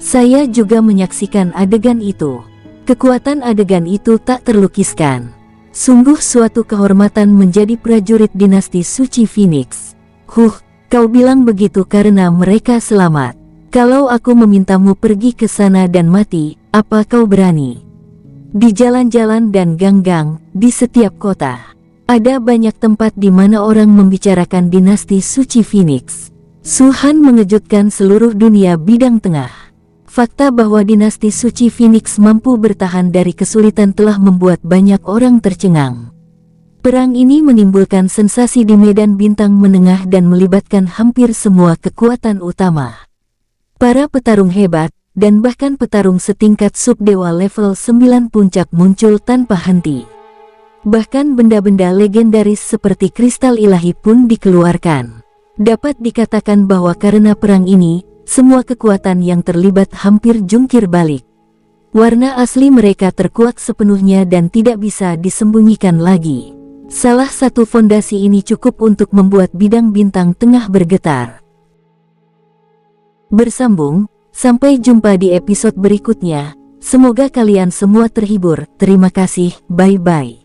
Saya juga menyaksikan adegan itu. Kekuatan adegan itu tak terlukiskan. Sungguh suatu kehormatan menjadi prajurit dinasti Suci Phoenix. Kau bilang begitu karena mereka selamat. Kalau aku memintamu pergi ke sana dan mati, apa kau berani? Di jalan-jalan dan gang-gang, di setiap kota, ada banyak tempat di mana orang membicarakan dinasti suci Phoenix. Su Han mengejutkan seluruh dunia bidang tengah. Fakta bahwa dinasti suci Phoenix mampu bertahan dari kesulitan telah membuat banyak orang tercengang. Perang ini menimbulkan sensasi di medan bintang menengah dan melibatkan hampir semua kekuatan utama. Para petarung hebat, dan bahkan petarung setingkat subdewa level 9 puncak muncul tanpa henti. Bahkan benda-benda legendaris seperti kristal ilahi pun dikeluarkan. Dapat dikatakan bahwa karena perang ini, semua kekuatan yang terlibat hampir jungkir balik. Warna asli mereka terkuak sepenuhnya dan tidak bisa disembunyikan lagi. Salah satu fondasi ini cukup untuk membuat bidang bintang tengah bergetar. Bersambung, sampai jumpa di episode berikutnya. Semoga kalian semua terhibur. Terima kasih, bye-bye.